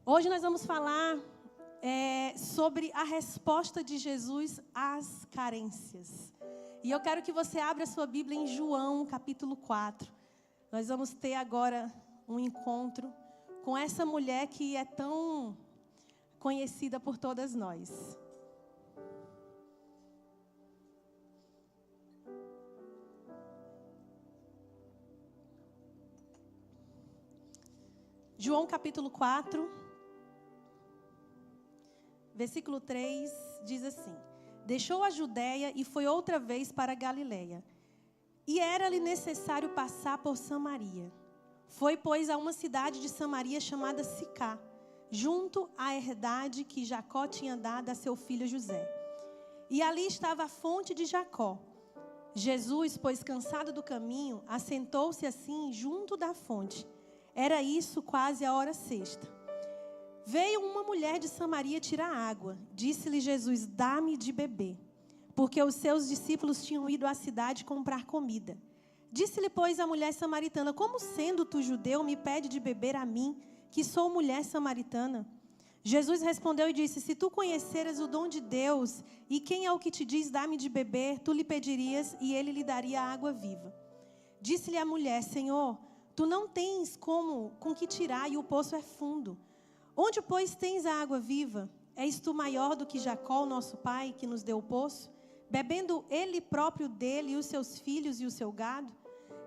Hoje nós vamos falar sobre a resposta de Jesus às carências. E eu quero que você abra a sua Bíblia em João, capítulo 4. Nós vamos ter agora um encontro com essa mulher que é tão conhecida por todas nós. João capítulo 4, versículo 3, diz assim: Deixou a Judéia e foi outra vez para a Galileia. E era-lhe necessário passar por Samaria. Foi, pois, a uma cidade de Samaria chamada Sicá, junto à herdade que Jacó tinha dado a seu filho José. E ali estava a fonte de Jacó. Jesus, pois cansado do caminho, assentou-se assim junto da fonte. Era isso quase a hora sexta. Veio uma mulher de Samaria tirar água. Disse-lhe Jesus: Dá-me de beber. Porque os seus discípulos tinham ido à cidade comprar comida. Disse-lhe, pois, a mulher samaritana: Como sendo tu judeu, me pede de beber a mim, que sou mulher samaritana? Jesus respondeu e disse: Se tu conheceras o dom de Deus, e quem é o que te diz, dá-me de beber, tu lhe pedirias, e ele lhe daria a água viva. Disse-lhe a mulher: Senhor, tu não tens com que tirar, e o poço é fundo. Onde, pois, tens a água viva? És tu maior do que Jacó, nosso pai, que nos deu o poço? Bebendo ele próprio dele, e os seus filhos e o seu gado?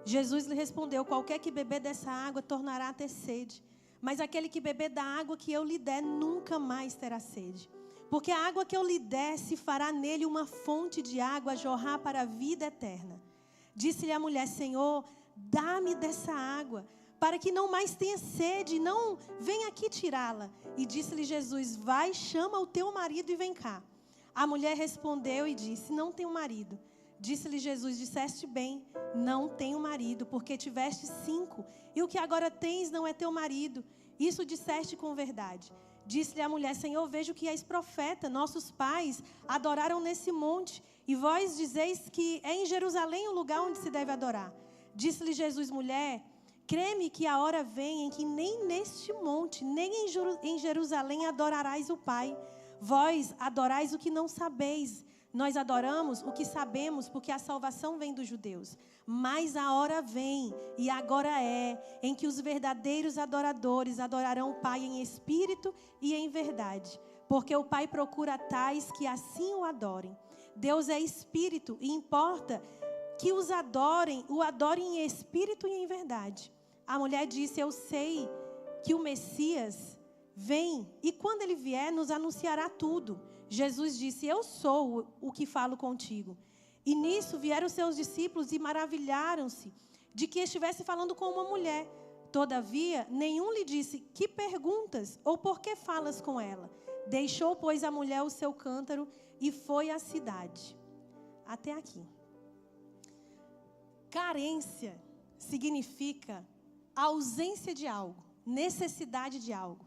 Jesus lhe respondeu: Qualquer que beber dessa água tornará a ter sede. Mas aquele que beber da água que eu lhe der, nunca mais terá sede. Porque a água que eu lhe der, se fará nele uma fonte de água a jorrar para a vida eterna. Disse-lhe a mulher: Senhor, dá-me dessa água, para que não mais tenha sede, e não venha aqui tirá-la. E disse-lhe Jesus: Vai, chama o teu marido e vem cá. A mulher respondeu e disse: Não tenho marido. Disse-lhe Jesus: Disseste bem, não tenho marido, porque tiveste 5, e o que agora tens não é teu marido. Isso disseste com verdade. Disse-lhe a mulher: Senhor, vejo que és profeta. Nossos pais adoraram nesse monte, e vós dizeis que é em Jerusalém o lugar onde se deve adorar. Disse-lhe Jesus: Mulher, crê-me que a hora vem em que nem neste monte, nem em Jerusalém adorarás o Pai. Vós adorais o que não sabeis. Nós adoramos o que sabemos, porque a salvação vem dos judeus. Mas a hora vem, e agora é, em que os verdadeiros adoradores adorarão o Pai em espírito e em verdade. Porque o Pai procura tais que assim o adorem. Deus é espírito, e importa que o adorem em espírito e em verdade. A mulher disse: Eu sei que o Messias vem, e quando ele vier, nos anunciará tudo. Jesus disse: Eu sou o que falo contigo. E nisso vieram seus discípulos e maravilharam-se de que estivesse falando com uma mulher. Todavia, nenhum lhe disse: Que perguntas? Ou por que falas com ela? Deixou, pois, a mulher o seu cântaro e foi à cidade. Até aqui. Carência significa ausência de algo, necessidade de algo.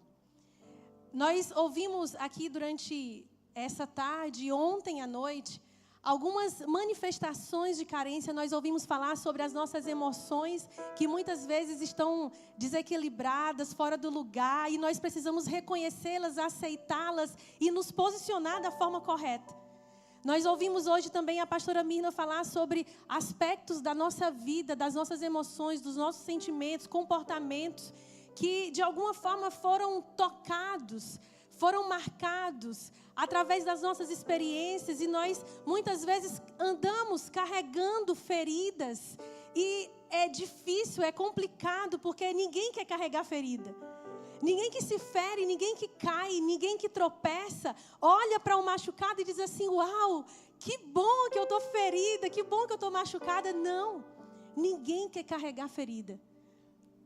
Nós ouvimos aqui durante essa tarde, ontem à noite, algumas manifestações de carência. Nós ouvimos falar sobre as nossas emoções, que muitas vezes estão desequilibradas, fora do lugar, e nós precisamos reconhecê-las, aceitá-las e nos posicionar da forma correta. Nós ouvimos hoje também a pastora Mirna falar sobre aspectos da nossa vida, das nossas emoções, dos nossos sentimentos, comportamentos, que de alguma forma foram tocados, foram marcados através das nossas experiências, e nós muitas vezes andamos carregando feridas, e é difícil, é complicado, porque ninguém quer carregar ferida. Ninguém que se fere, ninguém que cai, ninguém que tropeça, olha para o machucado e diz assim: Uau, que bom que eu estou ferida, que bom que eu estou machucada. Não, ninguém quer carregar ferida.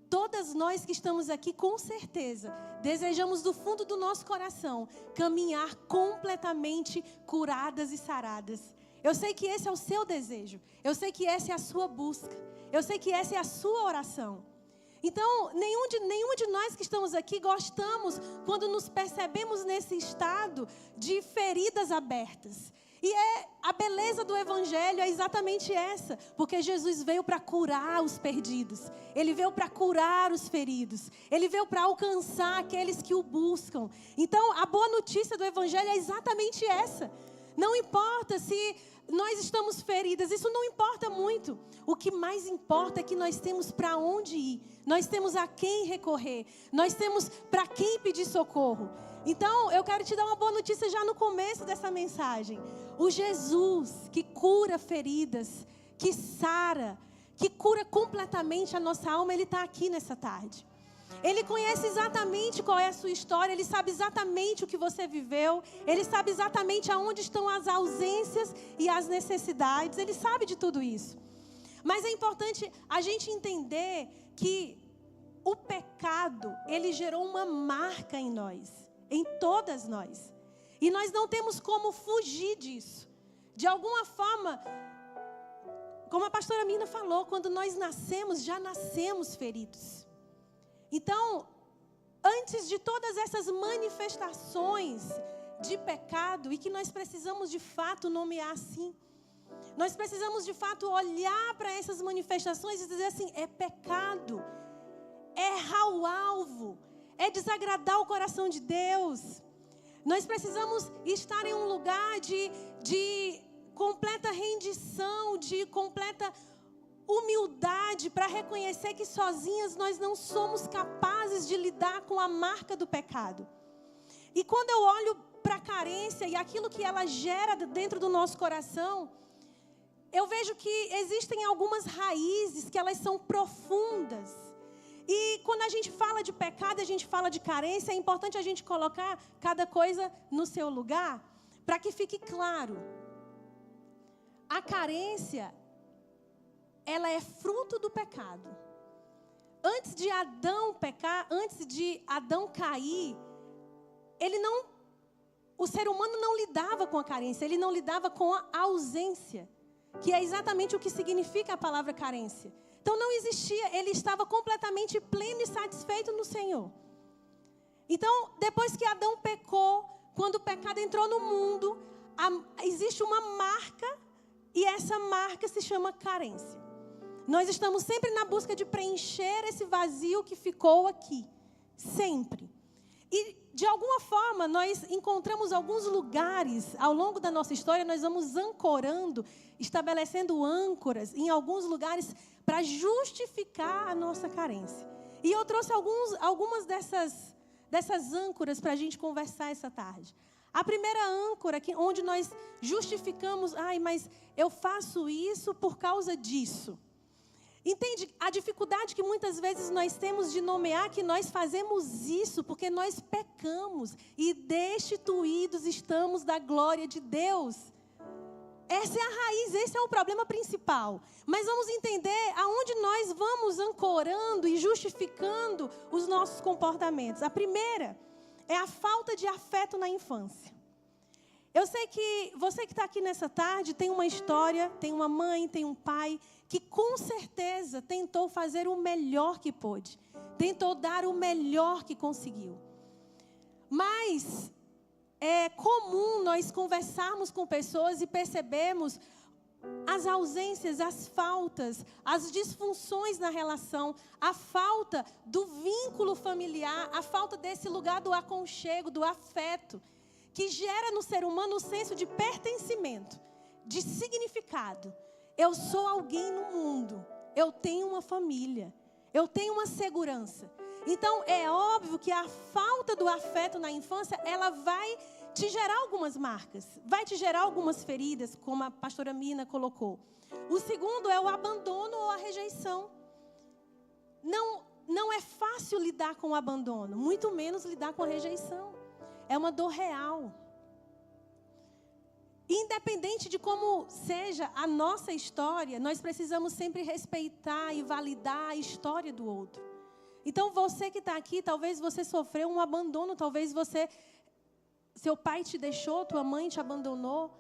Todas nós que estamos aqui, com certeza, desejamos do fundo do nosso coração caminhar completamente curadas e saradas. Eu sei que esse é o seu desejo. Eu sei que essa é a sua busca. Eu sei que essa é a sua oração. Então, nenhuma de nós que estamos aqui gostamos quando nos percebemos nesse estado de feridas abertas. E a beleza do Evangelho é exatamente essa, porque Jesus veio para curar os perdidos, Ele veio para curar os feridos, Ele veio para alcançar aqueles que o buscam. Então, a boa notícia do Evangelho é exatamente essa. Não importa se nós estamos feridas, isso não importa muito. O que mais importa é que nós temos para onde ir, nós temos a quem recorrer, nós temos para quem pedir socorro. Então, eu quero te dar uma boa notícia já no começo dessa mensagem. O Jesus que cura feridas, que sara, que cura completamente a nossa alma, Ele está aqui nessa tarde. Ele conhece exatamente qual é a sua história, Ele sabe exatamente o que você viveu, Ele sabe exatamente aonde estão as ausências e as necessidades, Ele sabe de tudo isso. Mas é importante a gente entender que o pecado, ele gerou uma marca em nós, em todas nós. E nós não temos como fugir disso. De alguma forma, como a pastora Mina falou, quando nós nascemos, já nascemos feridos. Então, antes de todas essas manifestações de pecado, e que nós precisamos de fato nomear assim, nós precisamos de fato olhar para essas manifestações e dizer assim, é pecado, é errar o alvo, é desagradar o coração de Deus. Nós precisamos estar em um lugar de completa rendição, de completa humildade, para reconhecer que sozinhas nós não somos capazes de lidar com a marca do pecado. E quando eu olho para a carência e aquilo que ela gera dentro do nosso coração, eu vejo que existem algumas raízes que elas são profundas. E quando a gente fala de pecado, a gente fala de carência, é importante a gente colocar cada coisa no seu lugar, para que fique claro. A carência, ela é fruto do pecado. Antes de Adão pecar, antes de Adão cair, o ser humano não lidava com a carência, ele não lidava com a ausência, que é exatamente o que significa a palavra carência. Então não existia, ele estava completamente pleno e satisfeito no Senhor. Então, depois que Adão pecou, quando o pecado entrou no mundo, existe uma marca, e essa marca se chama carência. Nós estamos sempre na busca de preencher esse vazio que ficou aqui. Sempre. E, de alguma forma, nós encontramos alguns lugares, ao longo da nossa história, nós vamos ancorando, estabelecendo âncoras em alguns lugares para justificar a nossa carência. E eu trouxe algumas dessas âncoras para a gente conversar essa tarde. A primeira âncora, onde nós justificamos, mas eu faço isso por causa disso. Entende? A dificuldade que muitas vezes nós temos de nomear que nós fazemos isso porque nós pecamos e destituídos estamos da glória de Deus. Essa é a raiz, esse é o problema principal. Mas vamos entender aonde nós vamos ancorando e justificando os nossos comportamentos. A primeira é a falta de afeto na infância. Eu sei que você que está aqui nessa tarde tem uma história, tem uma mãe, tem um pai que com certeza tentou fazer o melhor que pôde. Tentou dar o melhor que conseguiu. Mas é comum nós conversarmos com pessoas e percebermos as ausências, as faltas, as disfunções na relação, a falta do vínculo familiar, a falta desse lugar do aconchego, do afeto, que gera no ser humano o senso de pertencimento, de significado. Eu sou alguém no mundo, eu tenho uma família, eu tenho uma segurança. Então, é óbvio que a falta do afeto na infância, ela vai te gerar algumas marcas, vai te gerar algumas feridas, como a pastora Mina colocou. O segundo é o abandono ou a rejeição. Não é fácil lidar com o abandono, muito menos lidar com a rejeição. É uma dor real. Independente de como seja a nossa história, nós precisamos sempre respeitar e validar a história do outro. Então, você que está aqui, talvez você sofreu um abandono, talvez seu pai te deixou, tua mãe te abandonou.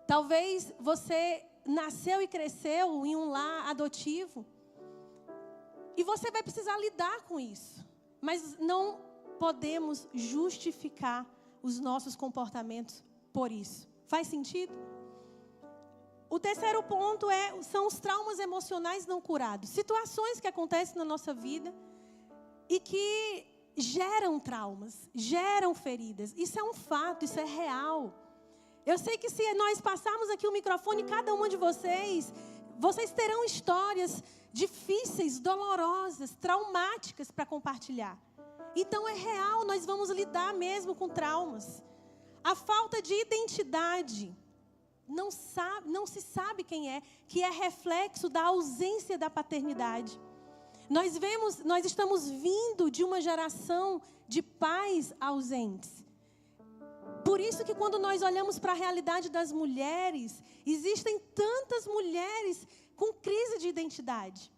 Talvez você nasceu e cresceu em um lar adotivo. E você vai precisar lidar com isso. Mas não podemos justificar os nossos comportamentos por isso. Faz sentido? O terceiro ponto são os traumas emocionais não curados. Situações que acontecem na nossa vida e que geram traumas, geram feridas. Isso é um fato, isso é real. Eu sei que se nós passarmos aqui o microfone, cada uma de vocês terão histórias difíceis, dolorosas, traumáticas para compartilhar. Então é real, nós vamos lidar mesmo com traumas. A falta de identidade, não se sabe quem é, que é reflexo da ausência da paternidade. Nós estamos vindo de uma geração de pais ausentes. Por isso que quando nós olhamos para a realidade das mulheres, existem tantas mulheres com crise de identidade.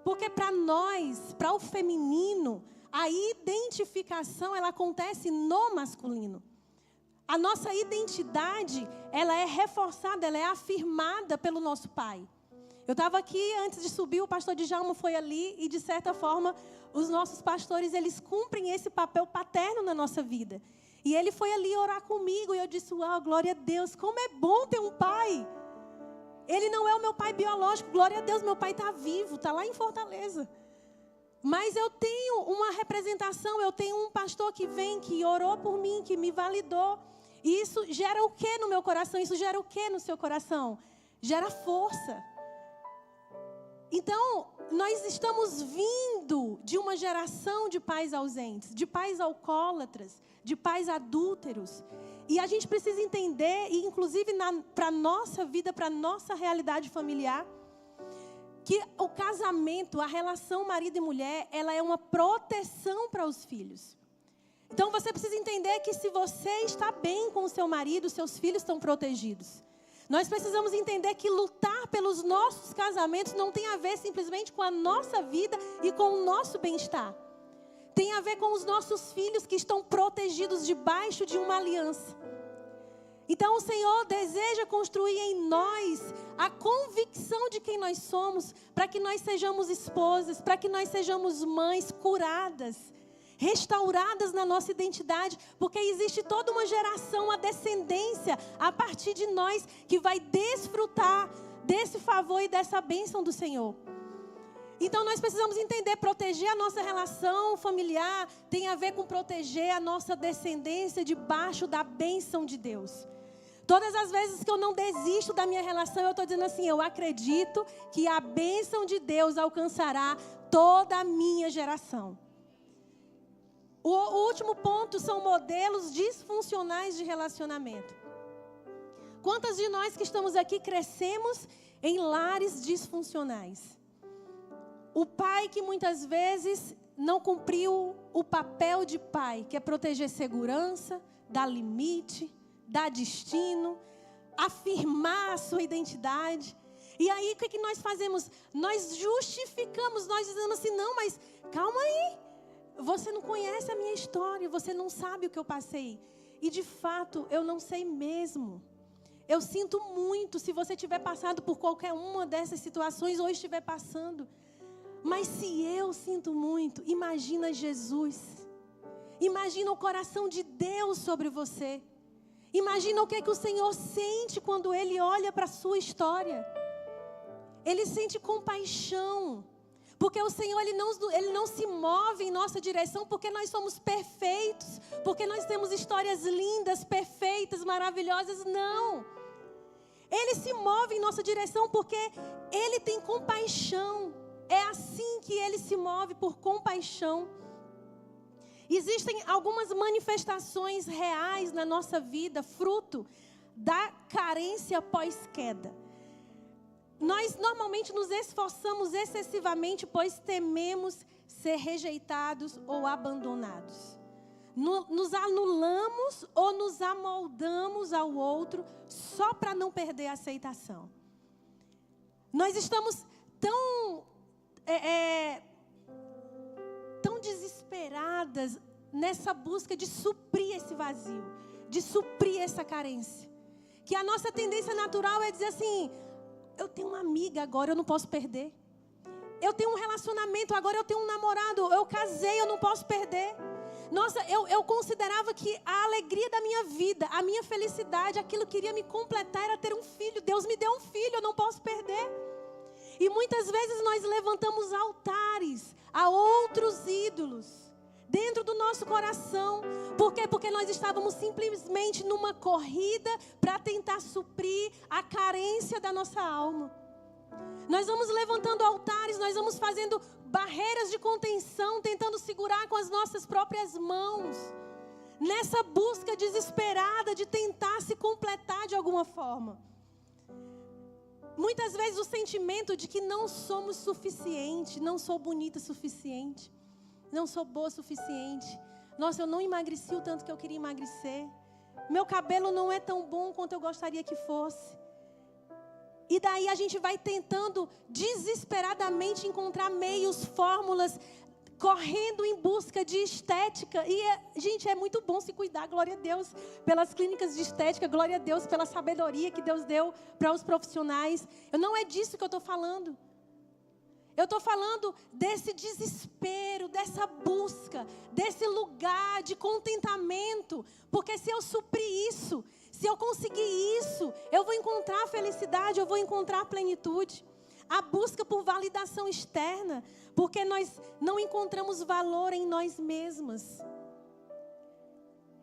Porque para nós, para o feminino, a identificação ela acontece no masculino. A nossa identidade, ela é reforçada, ela é afirmada pelo nosso pai. Eu estava aqui, antes de subir, o pastor Djalma foi ali e, de certa forma, os nossos pastores, eles cumprem esse papel paterno na nossa vida. E ele foi ali orar comigo e eu disse, uau, glória a Deus, como é bom ter um pai. Ele não é o meu pai biológico, glória a Deus, meu pai está vivo, está lá em Fortaleza. Mas eu tenho uma representação, eu tenho um pastor que vem, que orou por mim, que me validou. E isso gera o que no meu coração? Isso gera o que no seu coração? Gera força. Então, nós estamos vindo de uma geração de pais ausentes, de pais alcoólatras, de pais adúlteros. E a gente precisa entender, e inclusive para a nossa vida, para a nossa realidade familiar, que o casamento, a relação marido e mulher, ela é uma proteção para os filhos. Então, você precisa entender que se você está bem com o seu marido, seus filhos estão protegidos. Nós precisamos entender que lutar pelos nossos casamentos não tem a ver simplesmente com a nossa vida e com o nosso bem-estar. Tem a ver com os nossos filhos que estão protegidos debaixo de uma aliança. Então, o Senhor deseja construir em nós a convicção de quem nós somos, para que nós sejamos esposas, para que nós sejamos mães curadas, restauradas na nossa identidade, porque existe toda uma geração, uma descendência a partir de nós que vai desfrutar desse favor e dessa bênção do Senhor. Então nós precisamos entender, proteger a nossa relação familiar tem a ver com proteger a nossa descendência debaixo da bênção de Deus. Todas as vezes que eu não desisto da minha relação, eu estou dizendo assim, eu acredito que a bênção de Deus alcançará toda a minha geração. O último ponto são modelos disfuncionais de relacionamento. Quantas de nós que estamos aqui crescemos em lares disfuncionais? O pai que muitas vezes não cumpriu o papel de pai, que é proteger segurança, dar limite, dar destino, afirmar a sua identidade. E aí o que nós fazemos? Nós justificamos, nós dizemos assim, não, mas calma aí. Você não conhece a minha história, você não sabe o que eu passei. E de fato, eu não sei mesmo. Eu sinto muito se você tiver passado por qualquer uma dessas situações ou estiver passando. Mas se eu sinto muito, imagina Jesus. Imagina o coração de Deus sobre você. Imagina o que o Senhor sente quando Ele olha para a sua história. Ele sente compaixão. Porque o Senhor, Ele não se move em nossa direção porque nós somos perfeitos. Porque nós temos histórias lindas, perfeitas, maravilhosas. Não. Ele se move em nossa direção porque Ele tem compaixão. É assim que Ele se move, por compaixão. Existem algumas manifestações reais na nossa vida, fruto da carência pós-queda. Nós normalmente nos esforçamos excessivamente, pois tememos ser rejeitados ou abandonados. Nos anulamos ou nos amoldamos ao outro só para não perder a aceitação. Nós estamos tão desesperadas nessa busca de suprir esse vazio, de suprir essa carência, que a nossa tendência natural é dizer assim, eu tenho uma amiga agora, eu não posso perder. Eu tenho um relacionamento, agora eu tenho um namorado, eu casei, eu não posso perder. Nossa, eu considerava que a alegria da minha vida, a minha felicidade, aquilo que iria me completar era ter um filho. Deus me deu um filho, eu não posso perder. E muitas vezes nós levantamos altares a outros ídolos dentro do nosso coração. Por quê? Porque nós estávamos simplesmente numa corrida para tentar suprir a carência da nossa alma. Nós vamos levantando altares, nós vamos fazendo barreiras de contenção, tentando segurar com as nossas próprias mãos, nessa busca desesperada de tentar se completar de alguma forma. Muitas vezes o sentimento de que não somos suficiente, não sou bonita o suficiente, não sou boa o suficiente. Nossa, eu não emagreci o tanto que eu queria emagrecer. Meu cabelo não é tão bom quanto eu gostaria que fosse. E daí a gente vai tentando desesperadamente encontrar meios, fórmulas, correndo em busca de estética. E, gente, é muito bom se cuidar, glória a Deus, pelas clínicas de estética, glória a Deus, pela sabedoria que Deus deu para os profissionais. Não é disso que eu estou falando. Eu estou falando desse desespero, dessa busca, desse lugar de contentamento. Porque se eu suprir isso, se eu conseguir isso, eu vou encontrar felicidade, eu vou encontrar plenitude. A busca por validação externa, porque nós não encontramos valor em nós mesmas.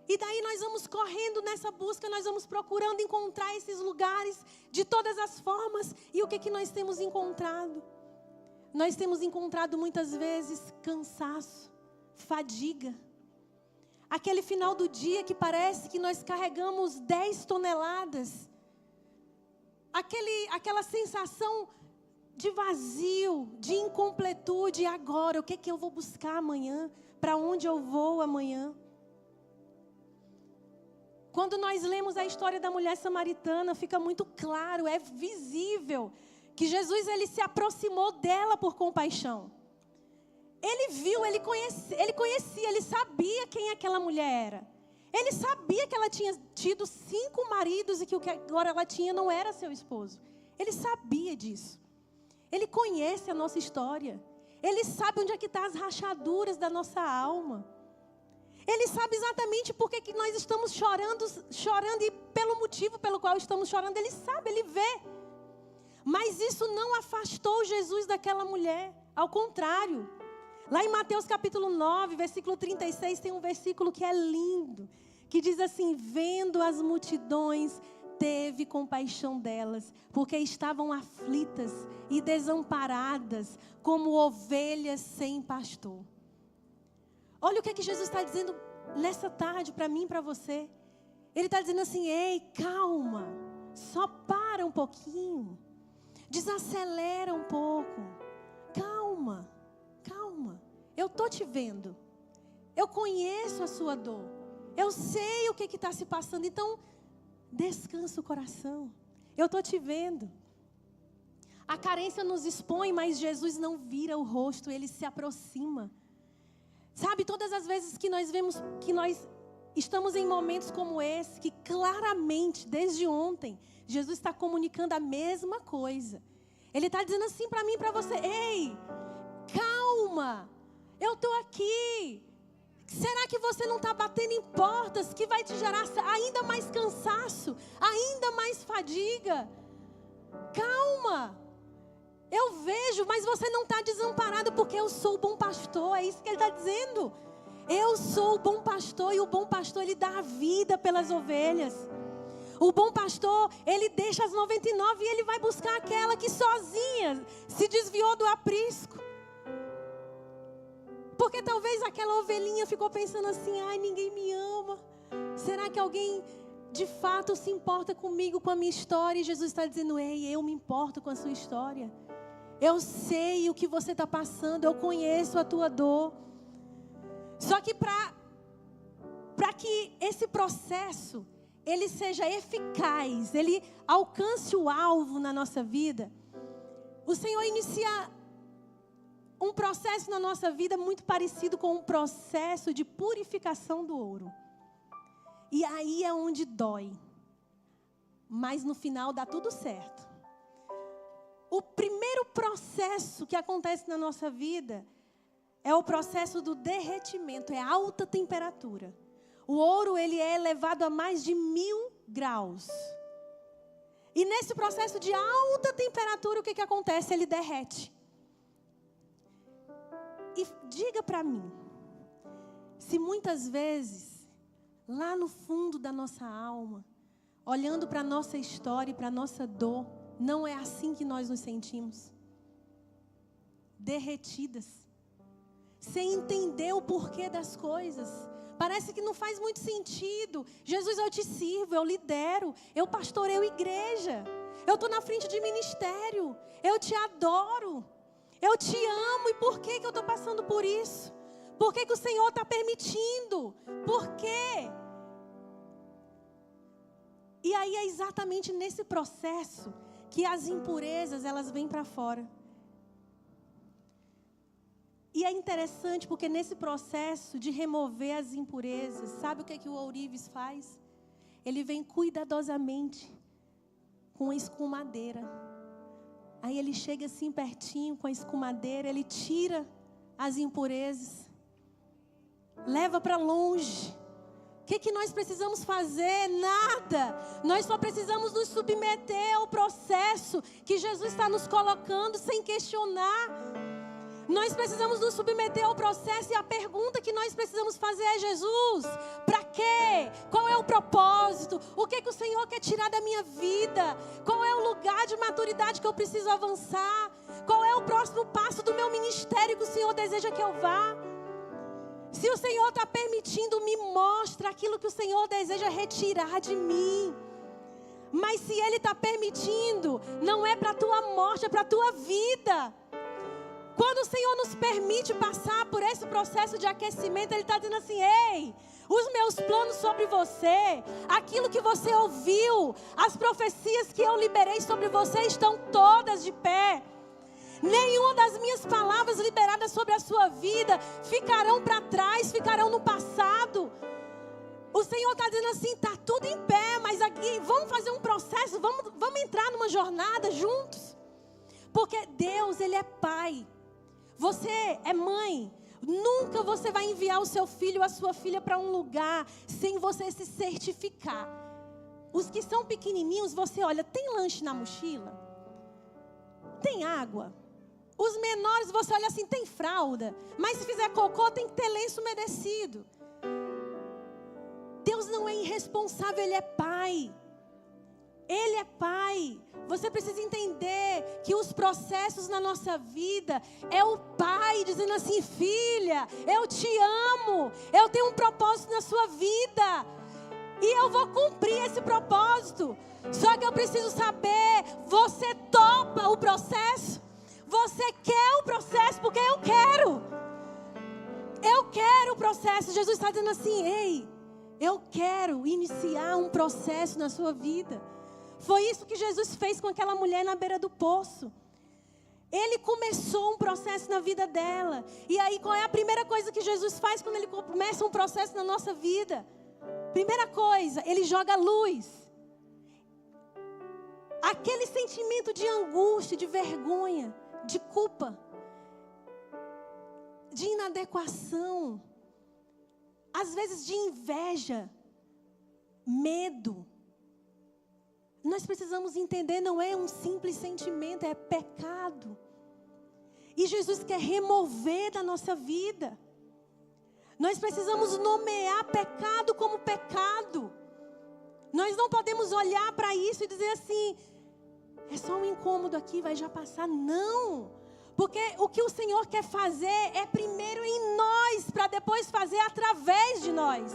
E daí nós vamos correndo nessa busca, nós vamos procurando encontrar esses lugares de todas as formas. E o que nós temos encontrado? Nós temos encontrado muitas vezes cansaço, fadiga. Aquele final do dia que parece que nós carregamos 10 toneladas. Aquela sensação de vazio, de incompletude. E agora, o que eu vou buscar amanhã? Para onde eu vou amanhã? Quando nós lemos a história da mulher samaritana, fica muito claro, é visível que Jesus ele se aproximou dela por compaixão. Ele viu, ele conhecia, ele sabia quem aquela mulher era. Ele sabia que ela tinha tido 5 maridos e que o que agora ela tinha não era seu esposo. Ele sabia disso. Ele conhece a nossa história. Ele sabe onde é que estão as rachaduras da nossa alma. Ele sabe exatamente por que nós estamos chorando e pelo motivo pelo qual estamos chorando. Ele sabe, ele vê. Mas isso não afastou Jesus daquela mulher. Ao contrário. Lá em Mateus capítulo 9, versículo 36, tem um versículo que é lindo. Que diz assim: vendo as multidões, teve compaixão delas, porque estavam aflitas e desamparadas, como ovelhas sem pastor. Olha o que Jesus está dizendo nessa tarde para mim e para você. Ele está dizendo assim: ei, calma, só para um pouquinho, desacelera um pouco, calma. Eu estou te vendo. Eu conheço a sua dor. Eu sei o que está se passando. Então, descansa o coração. Eu estou te vendo. A carência nos expõe, mas Jesus não vira o rosto. Ele se aproxima. Sabe, todas as vezes que nós vemos que nós estamos em momentos como esse, que claramente, desde ontem, Jesus está comunicando a mesma coisa. Ele está dizendo assim para mim e para você: ei, calma. Eu estou aqui. Será que você não está batendo em portas que vai te gerar ainda mais cansaço, ainda mais fadiga? Calma. Eu vejo, mas você não está desamparado, porque eu sou o bom pastor. É isso que ele está dizendo. Eu sou o bom pastor, e o bom pastor ele dá a vida pelas ovelhas. O bom pastor, ele deixa as 99 e ele vai buscar aquela que sozinha se desviou do aprisco. Porque talvez aquela ovelhinha ficou pensando assim: ai, ninguém me ama. Será que alguém de fato se importa comigo, com a minha história? E Jesus está dizendo: ei, eu me importo com a sua história. Eu sei o que você está passando, eu conheço a tua dor. Só que para que esse processo ele seja eficaz, ele alcance o alvo na nossa vida, o Senhor inicia um processo na nossa vida muito parecido com um processo de purificação do ouro. E aí é onde dói. Mas no final dá tudo certo. O primeiro processo que acontece na nossa vida é o processo do derretimento, é alta temperatura. O ouro, ele é elevado a mais de 1000 graus. E nesse processo de alta temperatura, o que acontece? Ele derrete. E diga para mim, se muitas vezes, lá no fundo da nossa alma, olhando para a nossa história e para a nossa dor, não é assim que nós nos sentimos? Derretidas. Sem entender o porquê das coisas. Parece que não faz muito sentido. Jesus, eu te sirvo, eu lidero, eu pastoreio igreja. Eu estou na frente de ministério. Eu te adoro. Eu te amo. E por que eu estou passando por isso? Por que o Senhor está permitindo? Por quê? E aí é exatamente nesse processo que as impurezas, elas vêm para fora. E é interessante porque nesse processo de remover as impurezas, sabe o que o ourives faz? Ele vem cuidadosamente com a escumadeira. Aí ele chega assim pertinho com a escumadeira, ele tira as impurezas, leva para longe. O que nós precisamos fazer? Nada. Nós só precisamos nos submeter ao processo que Jesus está nos colocando sem questionar. Nós precisamos nos submeter ao processo e a pergunta que nós precisamos fazer é: Jesus, para quê? Qual é o propósito? O que o Senhor quer tirar da minha vida? Qual é o lugar de maturidade que eu preciso avançar? Qual é o próximo passo do meu ministério que o Senhor deseja que eu vá? Se o Senhor está permitindo, me mostra aquilo que o Senhor deseja retirar de mim. Mas se Ele está permitindo, não é para a tua morte, é para a tua vida. Quando o Senhor nos permite passar por esse processo de aquecimento, Ele está dizendo assim: ei, os meus planos sobre você, aquilo que você ouviu, as profecias que eu liberei sobre você estão todas de pé. Nenhuma das minhas palavras liberadas sobre a sua vida ficarão para trás, ficarão no passado. O Senhor está dizendo assim: está tudo em pé, mas aqui vamos fazer um processo, vamos entrar numa jornada juntos. Porque Deus, Ele é Pai. Você é mãe. Nunca você vai enviar o seu filho ou a sua filha para um lugar sem você se certificar. Os que são pequenininhos, você olha, tem lanche na mochila? Tem água? Os menores, você olha assim, tem fralda? Mas se fizer cocô, tem que ter lenço umedecido. Deus não é irresponsável, Ele é Pai. Ele é Pai. Você precisa entender que os processos na nossa vida é o Pai dizendo assim: filha, eu te amo, eu tenho um propósito na sua vida e eu vou cumprir esse propósito. Só que eu preciso saber, você topa o processo? Você quer o processo? Porque eu quero. Eu quero o processo. Jesus está dizendo assim: ei, eu quero iniciar um processo na sua vida. Foi isso que Jesus fez com aquela mulher na beira do poço. Ele começou um processo na vida dela. E aí, qual é a primeira coisa que Jesus faz quando Ele começa um processo na nossa vida? Primeira coisa, Ele joga luz. Aquele sentimento de angústia, de vergonha, de culpa, de inadequação, às vezes de inveja, medo. Nós precisamos entender, não é um simples sentimento, é pecado. E Jesus quer remover da nossa vida. Nós precisamos nomear pecado como pecado. Nós não podemos olhar para isso e dizer assim: é só um incômodo aqui, vai já passar. Não, porque o que o Senhor quer fazer é primeiro em nós, para depois fazer através de nós.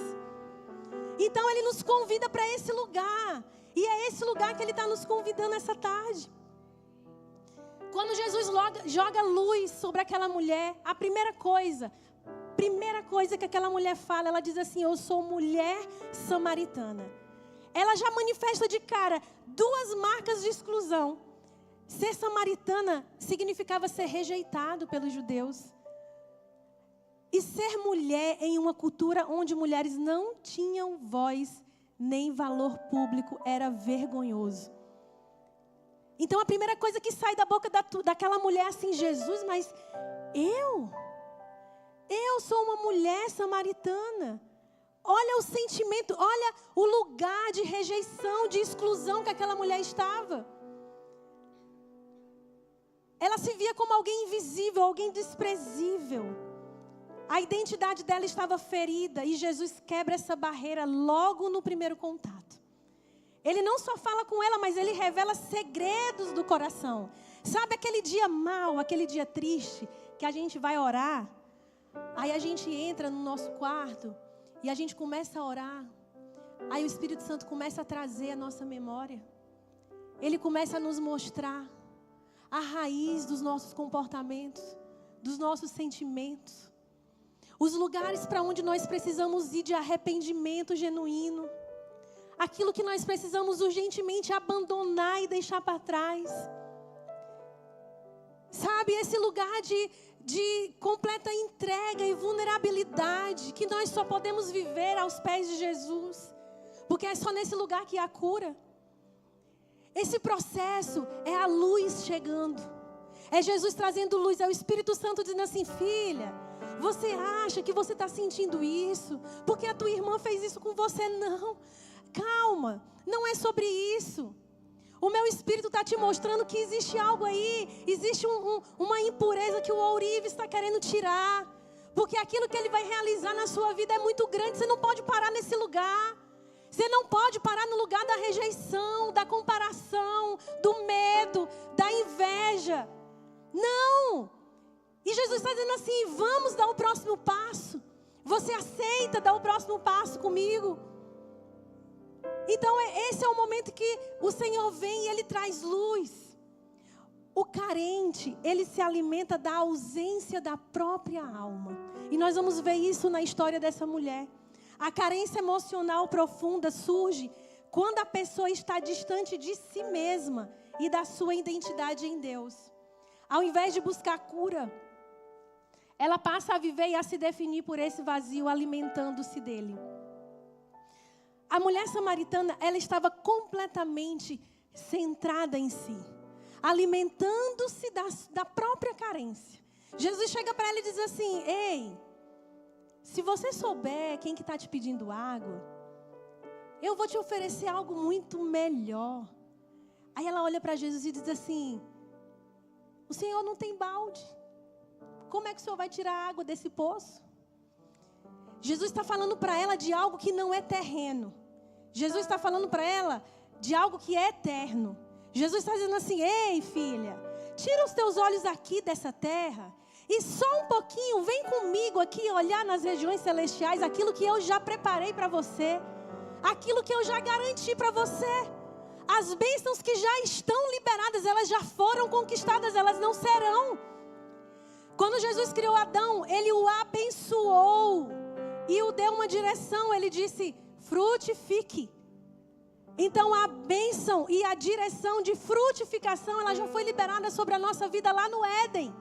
Então Ele nos convida para esse lugar. E é esse lugar que Ele está nos convidando essa tarde. Quando Jesus joga luz sobre aquela mulher, a primeira coisa que aquela mulher fala, ela diz assim: eu sou mulher samaritana. Ela já manifesta de cara 2 marcas de exclusão. Ser samaritana significava ser rejeitado pelos judeus. E ser mulher em uma cultura onde mulheres não tinham voz nem valor público era vergonhoso. Então a primeira coisa que sai da boca daquela mulher é assim: Jesus, mas Eu sou uma mulher samaritana. Olha o sentimento, olha o lugar de rejeição, de exclusão que aquela mulher estava. Ela se via como alguém invisível, alguém desprezível. A identidade dela estava ferida e Jesus quebra essa barreira logo no primeiro contato. Ele não só fala com ela, mas ele revela segredos do coração. Sabe aquele dia mau, aquele dia triste, que a gente vai orar? Aí a gente entra no nosso quarto e a gente começa a orar. Aí o Espírito Santo começa a trazer a nossa memória. Ele começa a nos mostrar a raiz dos nossos comportamentos, dos nossos sentimentos. Os lugares para onde nós precisamos ir de arrependimento genuíno. Aquilo que nós precisamos urgentemente abandonar e deixar para trás. Sabe, esse lugar de completa entrega e vulnerabilidade que nós só podemos viver aos pés de Jesus. Porque é só nesse lugar que há cura. Esse processo é a luz chegando. É Jesus trazendo luz, é o Espírito Santo dizendo assim: filha, você acha que você está sentindo isso porque a tua irmã fez isso com você? Não, calma, não é sobre isso. O meu Espírito está te mostrando que existe algo aí, existe uma impureza que o ourives está querendo tirar. Porque aquilo que ele vai realizar na sua vida é muito grande, você não pode parar nesse lugar. Você não pode parar no lugar da rejeição, da comparação, do medo, da inveja. Não! E Jesus está dizendo assim: vamos dar o próximo passo. Você aceita dar o próximo passo comigo? Então esse é o momento que o Senhor vem e Ele traz luz. O carente, ele se alimenta da ausência da própria alma. E nós vamos ver isso na história dessa mulher. A carência emocional profunda surge quando a pessoa está distante de si mesma e da sua identidade em Deus. Ao invés de buscar cura, ela passa a viver e a se definir por esse vazio, alimentando-se dele. A mulher samaritana, ela estava completamente centrada em si, alimentando-se da própria carência. Jesus chega para ela e diz assim: ei, se você souber quem que está te pedindo água, eu vou te oferecer algo muito melhor. Aí ela olha para Jesus e diz assim: o Senhor não tem balde. Como é que o Senhor vai tirar água desse poço? Jesus está falando para ela de algo que não é terreno. Jesus está falando para ela de algo que é eterno. Jesus está dizendo assim: ei, filha, tira os teus olhos aqui dessa terra e só um pouquinho, vem comigo aqui olhar nas regiões celestiais aquilo que eu já preparei para você, aquilo que eu já garanti para você. As bênçãos que já estão liberadas, elas já foram conquistadas, elas não serão. Quando Jesus criou Adão, Ele o abençoou e o deu uma direção. Ele disse: frutifique. Então a bênção e a direção de frutificação, ela já foi liberada sobre a nossa vida lá no Éden.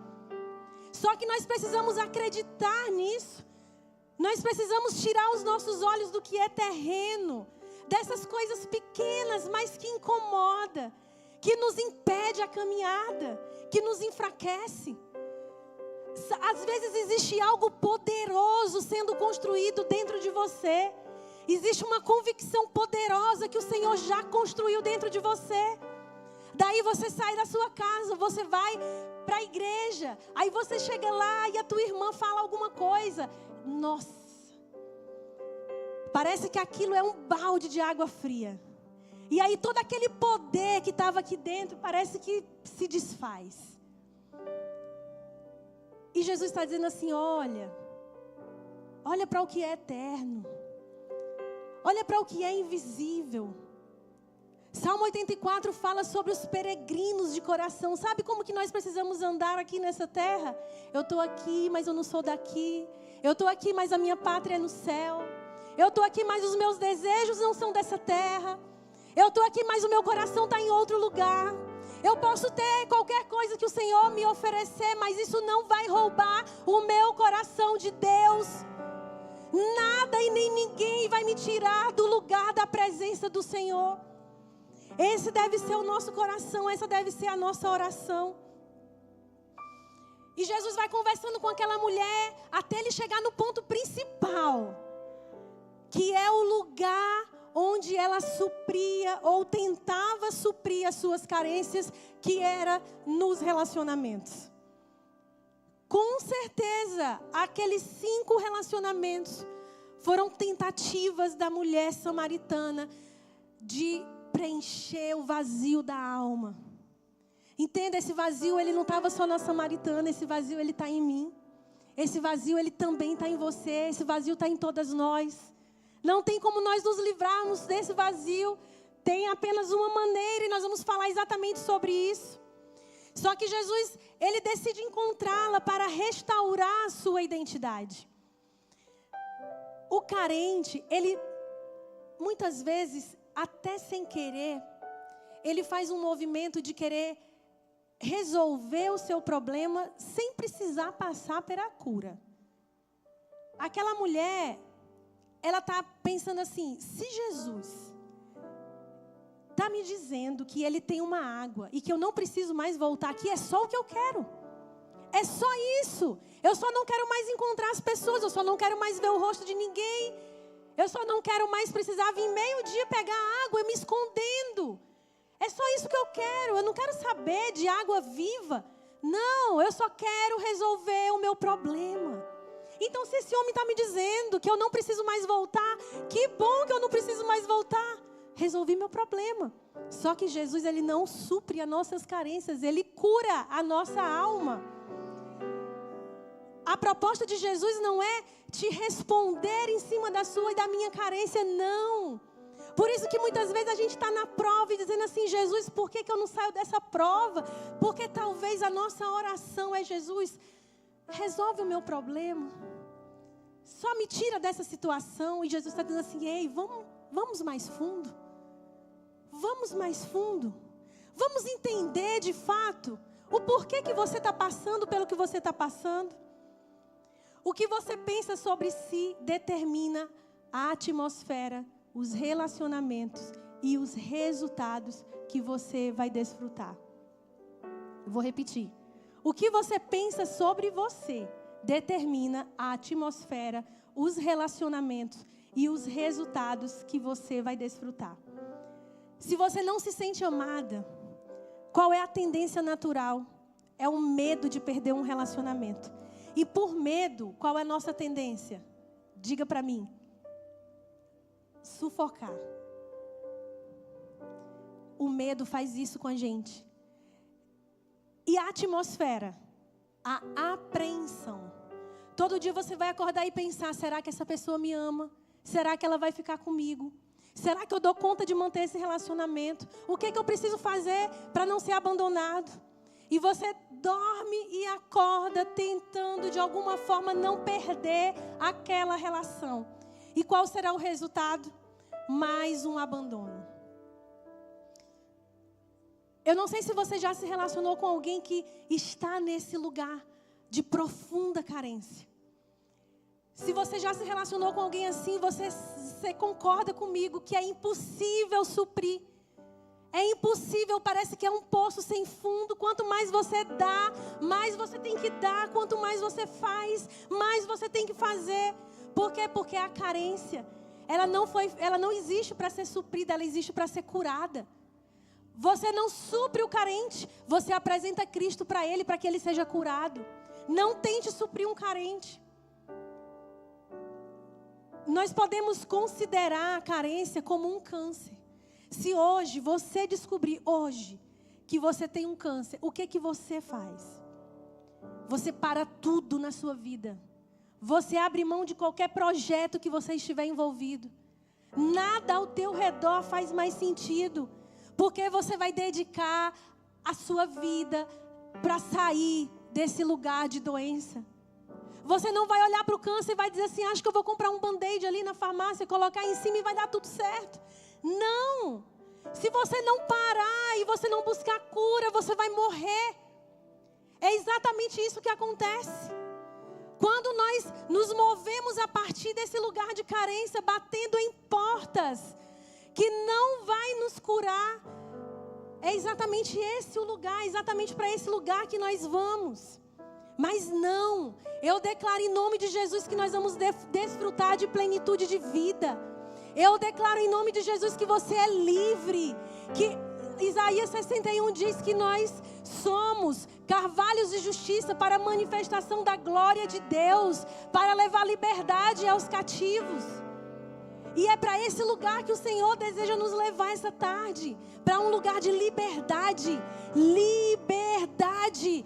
Só que nós precisamos acreditar nisso. Nós precisamos tirar os nossos olhos do que é terreno, dessas coisas pequenas, mas que incomoda, que nos impede a caminhada, que nos enfraquece. Às vezes existe algo poderoso sendo construído dentro de você. Existe uma convicção poderosa que o Senhor já construiu dentro de você. Daí você sai da sua casa, você vai para a igreja. Aí você chega lá e a tua irmã fala alguma coisa. Nossa, parece que aquilo é um balde de água fria. E aí todo aquele poder que estava aqui dentro parece que se desfaz. E Jesus está dizendo assim: olha para o que é eterno. Olha para o que é invisível. Salmo 84 fala sobre os peregrinos de coração. Sabe como que nós precisamos andar aqui nessa terra? Eu estou aqui, mas eu não sou daqui. Eu estou aqui, mas a minha pátria é no céu. Eu estou aqui, mas os meus desejos não são dessa terra. Eu estou aqui, mas o meu coração está em outro lugar. Eu posso ter qualquer coisa que o Senhor me oferecer, mas isso não vai roubar o meu coração de Deus. Nada e nem ninguém vai me tirar do lugar da presença do Senhor. Esse deve ser o nosso coração, essa deve ser a nossa oração. E Jesus vai conversando com aquela mulher até ele chegar no ponto principal, que é o lugar onde ela supria ou tentava suprir as suas carências, que era nos relacionamentos. Com certeza, aqueles 5 relacionamentos foram tentativas da mulher samaritana de preencher o vazio da alma. Entenda, esse vazio, ele não estava só na samaritana, esse vazio, ele está em mim. Esse vazio, ele também está em você, esse vazio está em todas nós. Não tem como nós nos livrarmos desse vazio. Tem apenas uma maneira e nós vamos falar exatamente sobre isso. Só que Jesus, ele decide encontrá-la para restaurar a sua identidade. O carente, ele muitas vezes, até sem querer, ele faz um movimento de querer resolver o seu problema sem precisar passar pela cura. Aquela mulher, ela está pensando assim, se Jesus está me dizendo que ele tem uma água e que eu não preciso mais voltar aqui, é só o que eu quero. É só isso. Eu só não quero mais encontrar as pessoas, eu só não quero mais ver o rosto de ninguém. Eu só não quero mais precisar vir meio-dia pegar água e me escondendo. É só isso que eu quero. Eu não quero saber de água viva. Não, eu só quero resolver o meu problema. Então, se esse homem está me dizendo que eu não preciso mais voltar, que bom que eu não preciso mais voltar. Resolvi meu problema. Só que Jesus, ele não supre as nossas carências, ele cura a nossa alma. A proposta de Jesus não é te responder em cima da sua e da minha carência, não. Por isso que muitas vezes a gente está na prova e dizendo assim, Jesus, por que eu não saio dessa prova? Porque talvez a nossa oração é, Jesus, resolve o meu problema. Só me tira dessa situação. E Jesus está dizendo assim, ei, vamos mais fundo. Vamos mais fundo. Vamos entender de fato o porquê que você está passando pelo que você está passando. O que você pensa sobre si determina a atmosfera, os relacionamentos e os resultados que você vai desfrutar. Eu vou repetir. O que você pensa sobre você determina a atmosfera, os relacionamentos e os resultados que você vai desfrutar. Se você não se sente amada, qual é a tendência natural? É o medo de perder um relacionamento. E por medo, qual é a nossa tendência? Diga para mim. Sufocar. O medo faz isso com a gente. E a atmosfera? A apreensão. Todo dia você vai acordar e pensar, será que essa pessoa me ama? Será que ela vai ficar comigo? Será que eu dou conta de manter esse relacionamento? O que eu preciso fazer para não ser abandonado? E você dorme e acorda tentando de alguma forma não perder aquela relação. E qual será o resultado? Mais um abandono. Eu não sei se você já se relacionou com alguém que está nesse lugar de profunda carência. Se você já se relacionou com alguém assim, você concorda comigo que é impossível suprir. É impossível, parece que é um poço sem fundo. Quanto mais você dá, mais você tem que dar. Quanto mais você faz, mais você tem que fazer. Por quê? Porque a carência, ela não existe para ser suprida, ela existe para ser curada. Você não supre o carente, você apresenta Cristo para ele, para que ele seja curado. Não tente suprir um carente. Nós podemos considerar a carência como um câncer. Se hoje você descobrir que você tem um câncer, o que você faz? Você para tudo na sua vida. Você abre mão de qualquer projeto que você estiver envolvido. Nada ao teu redor faz mais sentido. Porque você vai dedicar a sua vida para sair desse lugar de doença. Você não vai olhar para o câncer e vai dizer assim, acho que eu vou comprar um band-aid ali na farmácia, colocar em cima e vai dar tudo certo. Não. Se você não parar e você não buscar cura, você vai morrer. É exatamente isso que acontece. Quando nós nos movemos a partir desse lugar de carência, batendo em portas que não vai nos curar, é exatamente esse o lugar, exatamente para esse lugar que nós vamos. Mas não, eu declaro em nome de Jesus que nós vamos desfrutar de plenitude de vida. Eu declaro em nome de Jesus que você é livre. Que Isaías 61 diz que nós somos carvalhos de justiça para a manifestação da glória de Deus, para levar liberdade aos cativos. E é para esse lugar que o Senhor deseja nos levar essa tarde. Para um lugar de liberdade. Liberdade.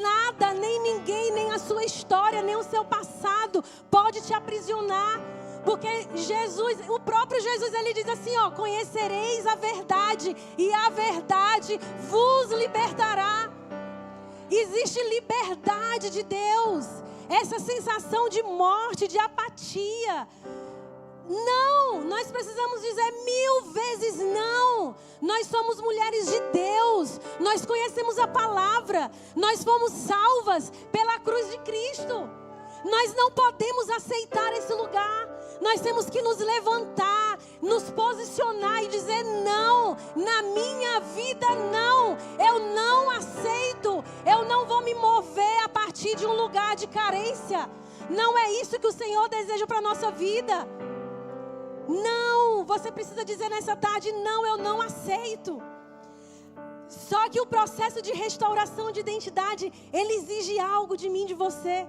Nada, nem ninguém, nem a sua história, nem o seu passado pode te aprisionar. Porque Jesus, o próprio Jesus, ele diz assim, ó: conhecereis a verdade e a verdade vos libertará. Existe liberdade de Deus. Essa sensação de morte, de apatia. Não, nós precisamos dizer 1000 vezes não. Nós somos mulheres de Deus. Nós conhecemos a palavra. Nós fomos salvas pela cruz de Cristo. Nós não podemos aceitar esse lugar. Nós temos que nos levantar, nos posicionar e dizer não. Na minha vida não. Eu não aceito. Eu não vou me mover a partir de um lugar de carência. Não é isso que o Senhor deseja para a nossa vida. Não, você precisa dizer nessa tarde, não, eu não aceito. Só que o processo de restauração de identidade, ele exige algo de mim, de você.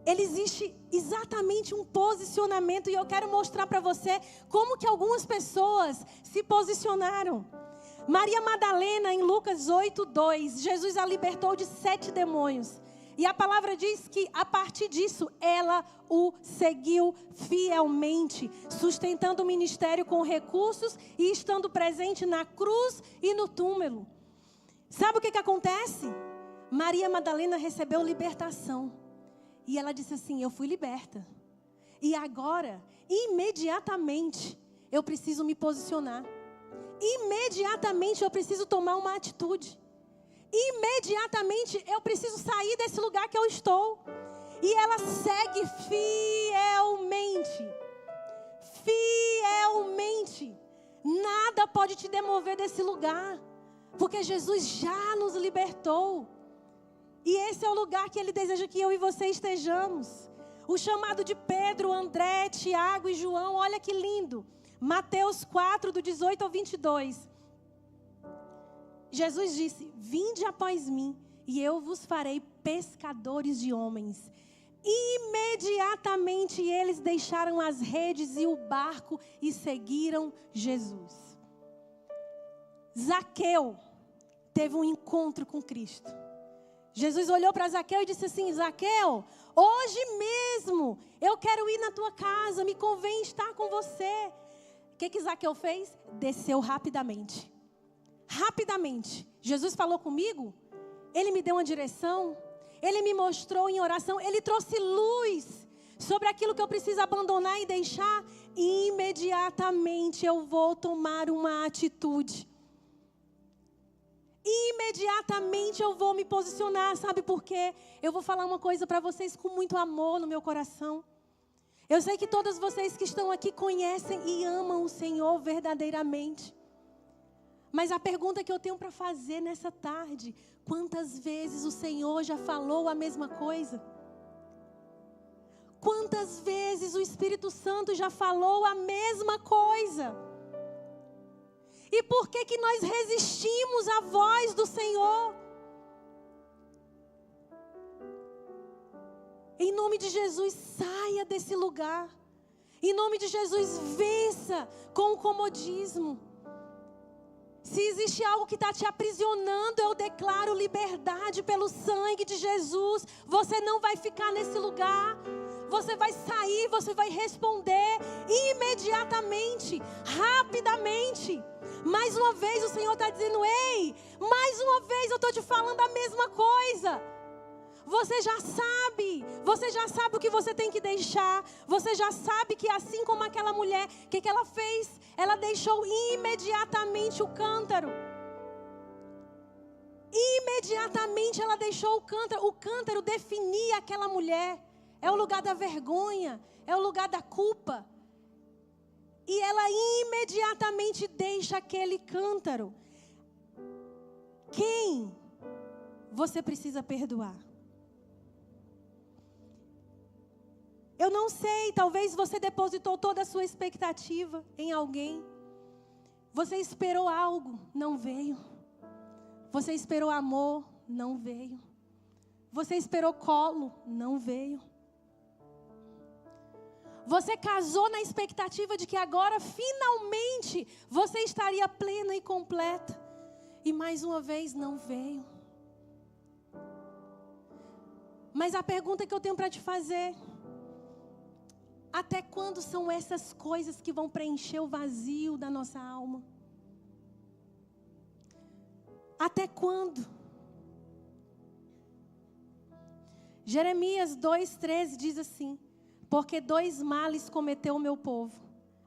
Ele existe exatamente um posicionamento, e eu quero mostrar para você como que algumas pessoas se posicionaram. Maria Madalena, em Lucas 8:2, Jesus a libertou de 7 demônios. E a palavra diz que a partir disso ela o seguiu fielmente, sustentando o ministério com recursos e estando presente na cruz e no túmulo. Sabe o que acontece? Maria Madalena recebeu libertação. E ela disse assim: eu fui liberta. E agora, imediatamente, eu preciso me posicionar. Imediatamente eu preciso tomar uma atitude. Imediatamente eu preciso sair desse lugar que eu estou. E ela segue fielmente. Fielmente. Nada pode te demover desse lugar. Porque Jesus já nos libertou. E esse é o lugar que Ele deseja que eu e você estejamos. O chamado de Pedro, André, Tiago e João, olha que lindo. Mateus 4, do 18 ao 22. Jesus disse: vinde após mim, e eu vos farei pescadores de homens. Imediatamente eles deixaram as redes e o barco e seguiram Jesus. Zaqueu teve um encontro com Cristo. Jesus olhou para Zaqueu e disse assim: Zaqueu, hoje mesmo eu quero ir na tua casa, me convém estar com você. O que Zaqueu fez? Desceu rapidamente. Rapidamente. Jesus falou comigo, Ele me deu uma direção, Ele me mostrou em oração, Ele trouxe luz sobre aquilo que eu preciso abandonar e deixar. E imediatamente eu vou tomar uma atitude. Imediatamente eu vou me posicionar. Sabe por quê? Eu vou falar uma coisa para vocês com muito amor no meu coração. Eu sei que todas vocês que estão aqui conhecem e amam o Senhor verdadeiramente. Mas a pergunta que eu tenho para fazer nessa tarde: quantas vezes o Senhor já falou a mesma coisa? Quantas vezes o Espírito Santo já falou a mesma coisa? E por que nós resistimos à voz do Senhor? Em nome de Jesus, saia desse lugar. Em nome de Jesus, vença com o comodismo. Se existe algo que está te aprisionando, eu declaro liberdade pelo sangue de Jesus. Você não vai ficar nesse lugar. Você vai sair, você vai responder imediatamente, rapidamente. Mais uma vez o Senhor está dizendo: ei, mais uma vez eu estou te falando a mesma coisa. Você já sabe o que você tem que deixar. Você já sabe que assim como aquela mulher, o que ela fez? Ela deixou imediatamente o cântaro. Imediatamente ela deixou o cântaro. O cântaro definia aquela mulher. É o lugar da vergonha, é o lugar da culpa. E ela imediatamente deixa aquele cântaro. Quem você precisa perdoar. Eu não sei, talvez você depositou toda a sua expectativa em alguém. Você esperou algo, não veio. Você esperou amor, não veio. Você esperou colo, não veio. Você casou na expectativa de que agora, finalmente, você estaria plena e completa. E mais uma vez, não veio. Mas a pergunta que eu tenho para te fazer: até quando são essas coisas que vão preencher o vazio da nossa alma? Até quando? Jeremias 2,13 diz assim: porque 2 males cometeu o meu povo.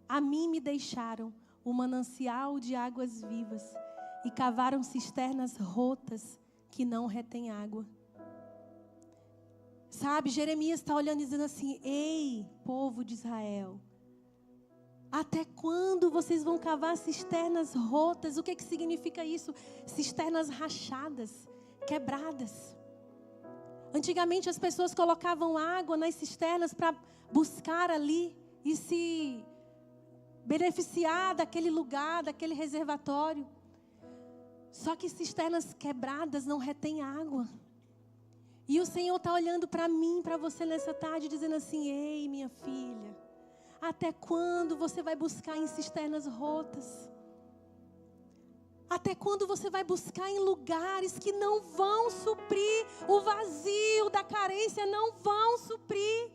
A mim me deixaram o manancial de águas vivas e cavaram cisternas rotas que não retêm água. Sabe, Jeremias está olhando e dizendo assim: ei, povo de Israel, até quando vocês vão cavar cisternas rotas? O que significa isso? Cisternas rachadas, quebradas. Antigamente as pessoas colocavam água nas cisternas para buscar ali e se beneficiar daquele lugar, daquele reservatório. Só que cisternas quebradas não retêm água. E o Senhor está olhando para mim, para você nessa tarde, dizendo assim: ei, minha filha, até quando você vai buscar em cisternas rotas? Até quando você vai buscar em lugares que não vão suprir o vazio da carência, não vão suprir?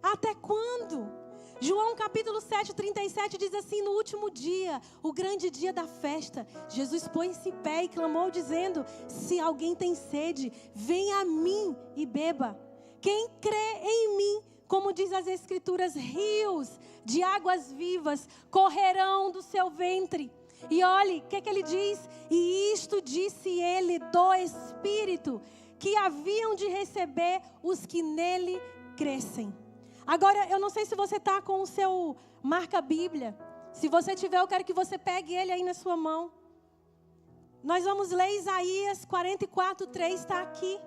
Até quando? João capítulo 7:37 diz assim: no último dia, o grande dia da festa, Jesus pôs-se em pé e clamou dizendo: se alguém tem sede, venha a mim e beba. Quem crê em mim, como diz as Escrituras, rios de águas vivas correrão do seu ventre. E olhe, o que ele diz? E isto disse ele do Espírito, que haviam de receber os que nele crescem. Agora, eu não sei se você está com o seu marca-bíblia. Se você tiver, eu quero que você pegue ele aí na sua mão. Nós vamos ler Isaías 44:3, está aqui.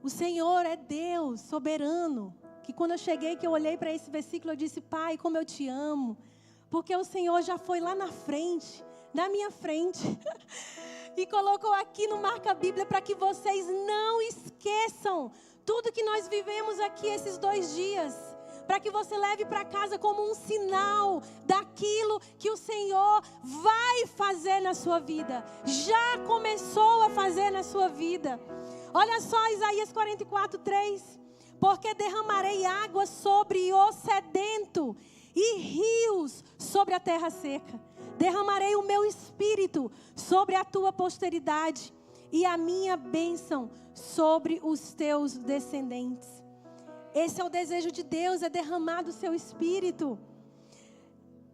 O Senhor é Deus soberano. Que quando eu cheguei, que eu olhei para esse versículo, eu disse: Pai, como eu te amo. Porque o Senhor já foi lá na frente, na minha frente. E colocou aqui no marca-bíblia para que vocês não esqueçam tudo que nós vivemos aqui esses 2 dias. Para que você leve para casa como um sinal daquilo que o Senhor vai fazer na sua vida. Já começou a fazer na sua vida. Olha só Isaías 44:3. Porque derramarei água sobre o sedento e rios sobre a terra seca. Derramarei o meu espírito sobre a tua posteridade e a minha bênção sobre os teus descendentes. Esse é o desejo de Deus, é derramar do seu espírito.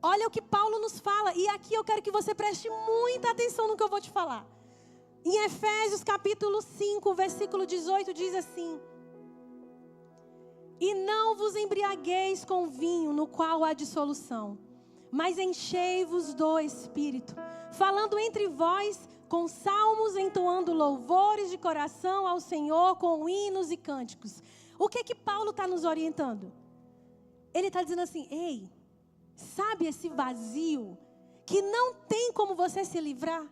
Olha o que Paulo nos fala, e aqui eu quero que você preste muita atenção no que eu vou te falar. Em Efésios capítulo 5, versículo 18 diz assim: e não vos embriagueis com vinho, no qual há dissolução, mas enchei-vos do Espírito, falando entre vós com salmos, entoando louvores de coração ao Senhor com hinos e cânticos. O que Paulo está nos orientando? Ele está dizendo assim: ei, sabe esse vazio que não tem como você se livrar?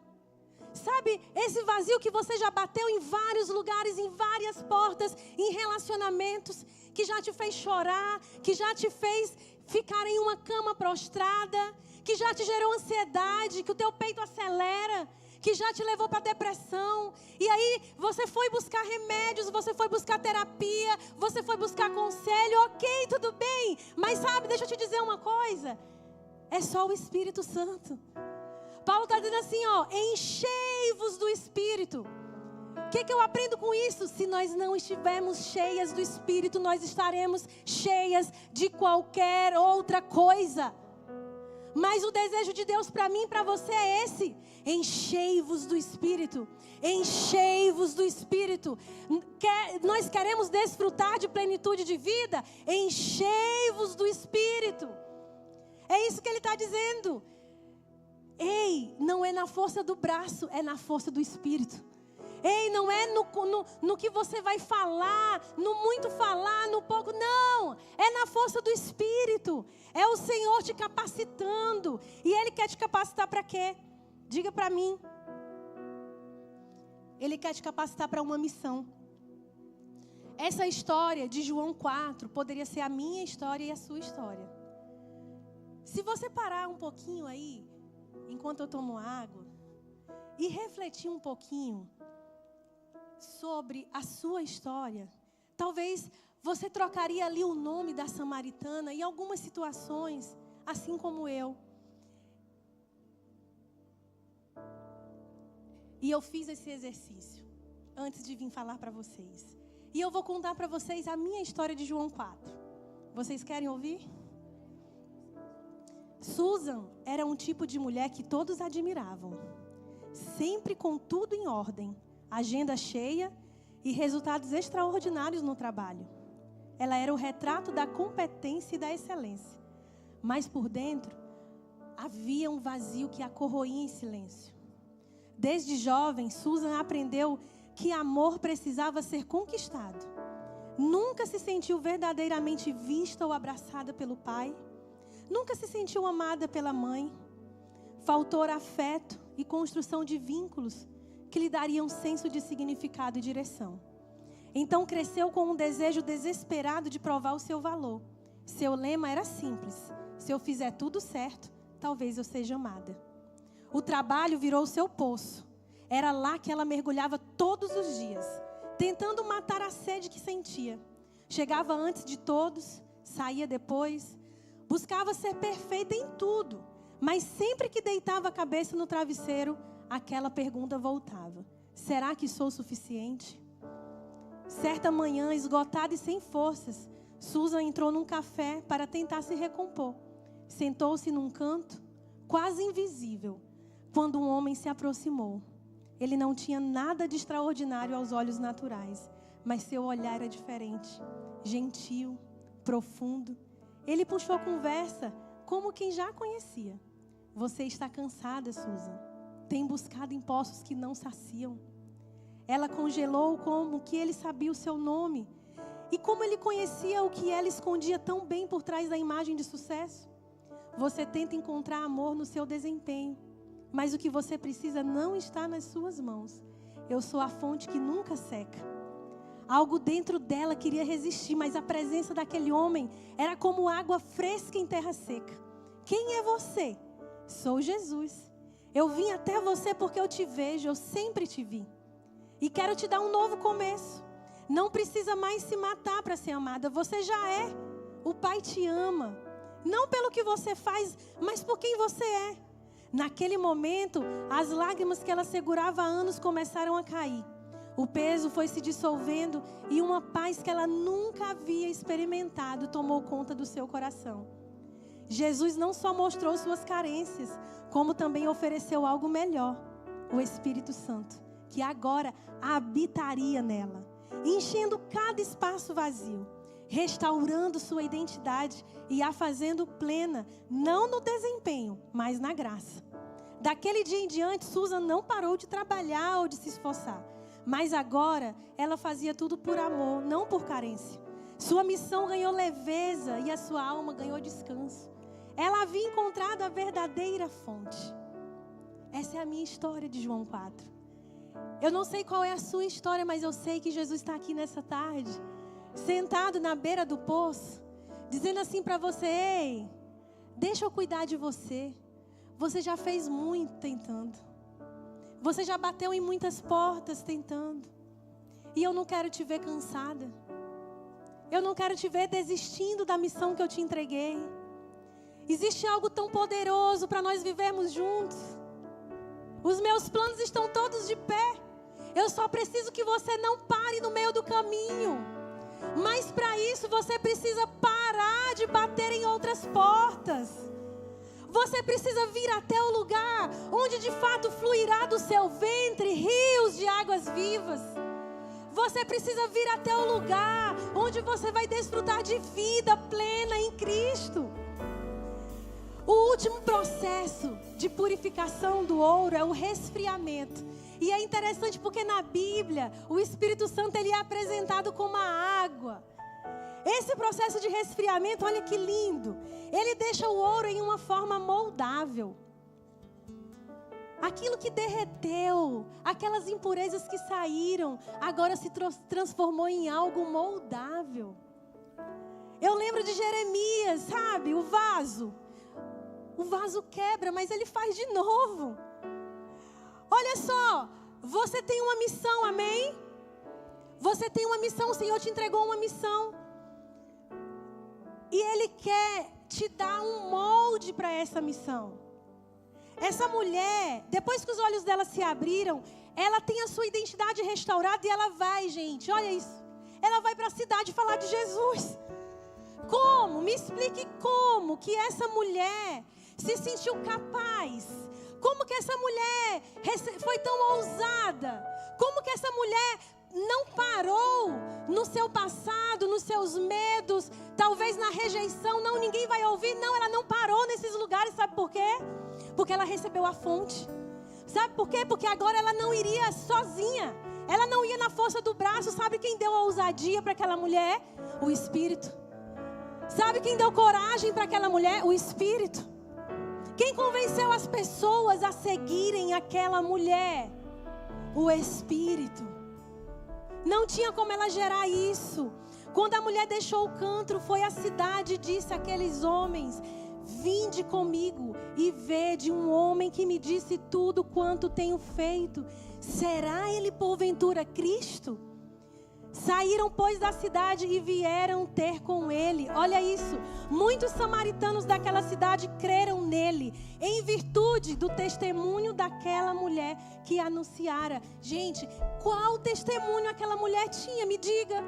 Sabe esse vazio que você já bateu em vários lugares, em várias portas, em relacionamentos, que já te fez chorar, que já te fez ficar em uma cama prostrada, que já te gerou ansiedade, que o teu peito acelera, que já te levou para depressão. E aí você foi buscar remédios, você foi buscar terapia, você foi buscar conselho, ok, tudo bem. Mas sabe, deixa eu te dizer uma coisa, é só o Espírito Santo. Paulo está dizendo assim, ó, enchei-vos do Espírito. O que eu aprendo com isso? Se nós não estivermos cheias do Espírito, nós estaremos cheias de qualquer outra coisa. Mas o desejo de Deus para mim e para você é esse: enchei-vos do Espírito. Enchei-vos do Espírito. Nós queremos desfrutar de plenitude de vida? Enchei-vos do Espírito. É isso que ele está dizendo. Ei, não é na força do braço, é na força do Espírito. Ei, não é no que você vai falar, no muito falar, no pouco. Não, é na força do Espírito. É o Senhor te capacitando. E Ele quer te capacitar para quê? Diga para mim. Ele quer te capacitar para uma missão. Essa história de João 4 poderia ser a minha história e a sua história. Se você parar um pouquinho aí, enquanto eu tomo água, e refletir um pouquinho sobre a sua história, talvez você trocaria ali o nome da samaritana em algumas situações, assim como eu. E eu fiz esse exercício antes de vir falar para vocês. E eu vou contar para vocês a minha história de João 4. Vocês querem ouvir? Susan era um tipo de mulher que todos admiravam. Sempre com tudo em ordem, agenda cheia e resultados extraordinários no trabalho. Ela era o retrato da competência e da excelência. Mas por dentro, havia um vazio que a corroía em silêncio. Desde jovem, Susan aprendeu que amor precisava ser conquistado. Nunca se sentiu verdadeiramente vista ou abraçada pelo pai. Nunca se sentiu amada pela mãe. Faltou afeto e construção de vínculos que lhe dariam senso de significado e direção. Então cresceu com um desejo desesperado de provar o seu valor. Seu lema era simples: se eu fizer tudo certo, talvez eu seja amada. O trabalho virou seu poço. Era lá que ela mergulhava todos os dias, tentando matar a sede que sentia. Chegava antes de todos, saía depois, buscava ser perfeita em tudo, mas sempre que deitava a cabeça no travesseiro, aquela pergunta voltava: será que sou suficiente? Certa manhã, esgotada e sem forças, Susan entrou num café para tentar se recompor. Sentou-se num canto, quase invisível, quando um homem se aproximou. Ele não tinha nada de extraordinário aos olhos naturais, mas seu olhar era diferente, gentil, profundo. Ele puxou a conversa como quem já conhecia. Você está cansada, Susan. Tem buscado em poços que não saciam. Ela congelou como que ele sabia o seu nome e como ele conhecia o que ela escondia tão bem por trás da imagem de sucesso. Você tenta encontrar amor no seu desempenho, mas o que você precisa não está nas suas mãos. Eu sou a fonte que nunca seca. Algo dentro dela queria resistir, mas a presença daquele homem era como água fresca em terra seca. Quem é você? Sou Jesus. Eu vim até você porque eu te vejo, eu sempre te vi. E quero te dar um novo começo. Não precisa mais se matar para ser amada. Você já é. O Pai te ama. Não pelo que você faz, mas por quem você é. Naquele momento, as lágrimas que ela segurava há anos começaram a cair. O peso foi se dissolvendo e uma paz que ela nunca havia experimentado tomou conta do seu coração. Jesus não só mostrou suas carências, como também ofereceu algo melhor, o Espírito Santo, que agora habitaria nela, enchendo cada espaço vazio, restaurando sua identidade e a fazendo plena, não no desempenho, mas na graça. Daquele dia em diante, Susan não parou de trabalhar ou de se esforçar, mas agora ela fazia tudo por amor, não por carência. Sua missão ganhou leveza e a sua alma ganhou descanso. Ela havia encontrado a verdadeira fonte. Essa é a minha história de João 4. Eu não sei qual é a sua história, mas eu sei que Jesus está aqui nessa tarde, sentado na beira do poço, dizendo assim para você: ei, deixa eu cuidar de você. Você já fez muito tentando. Você já bateu em muitas portas tentando. E eu não quero te ver cansada. Eu não quero te ver desistindo da missão que eu te entreguei. Existe algo tão poderoso para nós vivermos juntos. Os meus planos estão todos de pé. Eu só preciso que você não pare no meio do caminho. Mas para isso você precisa parar de bater em outras portas. Você precisa vir até o lugar onde de fato fluirá do seu ventre rios de águas vivas. Você precisa vir até o lugar onde você vai desfrutar de vida plena em Cristo. O último processo de purificação do ouro é o resfriamento. E é interessante porque na Bíblia, o Espírito Santo ele é apresentado como a água. Esse processo de resfriamento, olha que lindo. Ele deixa o ouro em uma forma moldável. Aquilo que derreteu, aquelas impurezas que saíram, agora se transformou em algo moldável. Eu lembro de Jeremias, sabe? O vaso. O vaso quebra, mas ele faz de novo. Olha só, você tem uma missão, amém? Você tem uma missão, o Senhor te entregou uma missão. E Ele quer te dar um molde para essa missão. Essa mulher, depois que os olhos dela se abriram, ela tem a sua identidade restaurada e ela vai, gente, olha isso. Ela vai para a cidade falar de Jesus. Como? Me explique como que essa mulher se sentiu capaz. Como que essa mulher foi tão ousada? Como que essa mulher não parou no seu passado, nos seus medos, talvez na rejeição? Não, ninguém vai ouvir. Não, ela não parou nesses lugares, sabe por quê? Porque ela recebeu a fonte. Sabe por quê? Porque agora ela não iria sozinha. Ela não ia na força do braço. Sabe quem deu a ousadia para aquela mulher? O Espírito. Sabe quem deu coragem para aquela mulher? O Espírito. Quem convenceu as pessoas a seguirem aquela mulher? O Espírito. Não tinha como ela gerar isso. Quando a mulher deixou o cântaro, foi à cidade e disse àqueles homens: vinde comigo e vede um homem que me disse tudo quanto tenho feito. Será ele porventura Cristo? Saíram, pois, da cidade e vieram ter com ele. Olha isso. Muitos samaritanos daquela cidade creram nele, em virtude do testemunho daquela mulher que anunciara. Gente, qual testemunho aquela mulher tinha? Me diga.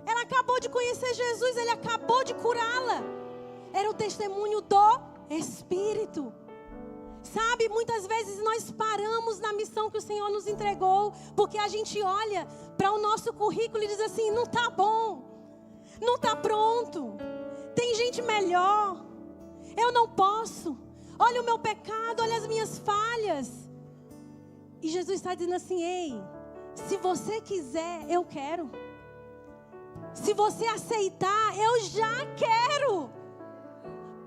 Ela acabou de conhecer Jesus, ele acabou de curá-la. Era o testemunho do Espírito. Sabe, muitas vezes nós paramos na missão que o Senhor nos entregou, porque a gente olha para o nosso currículo e diz assim: não está bom, não está pronto, tem gente melhor, eu não posso, olha o meu pecado, olha as minhas falhas. E Jesus está dizendo assim: ei, se você quiser, eu quero. Se você aceitar, eu já quero.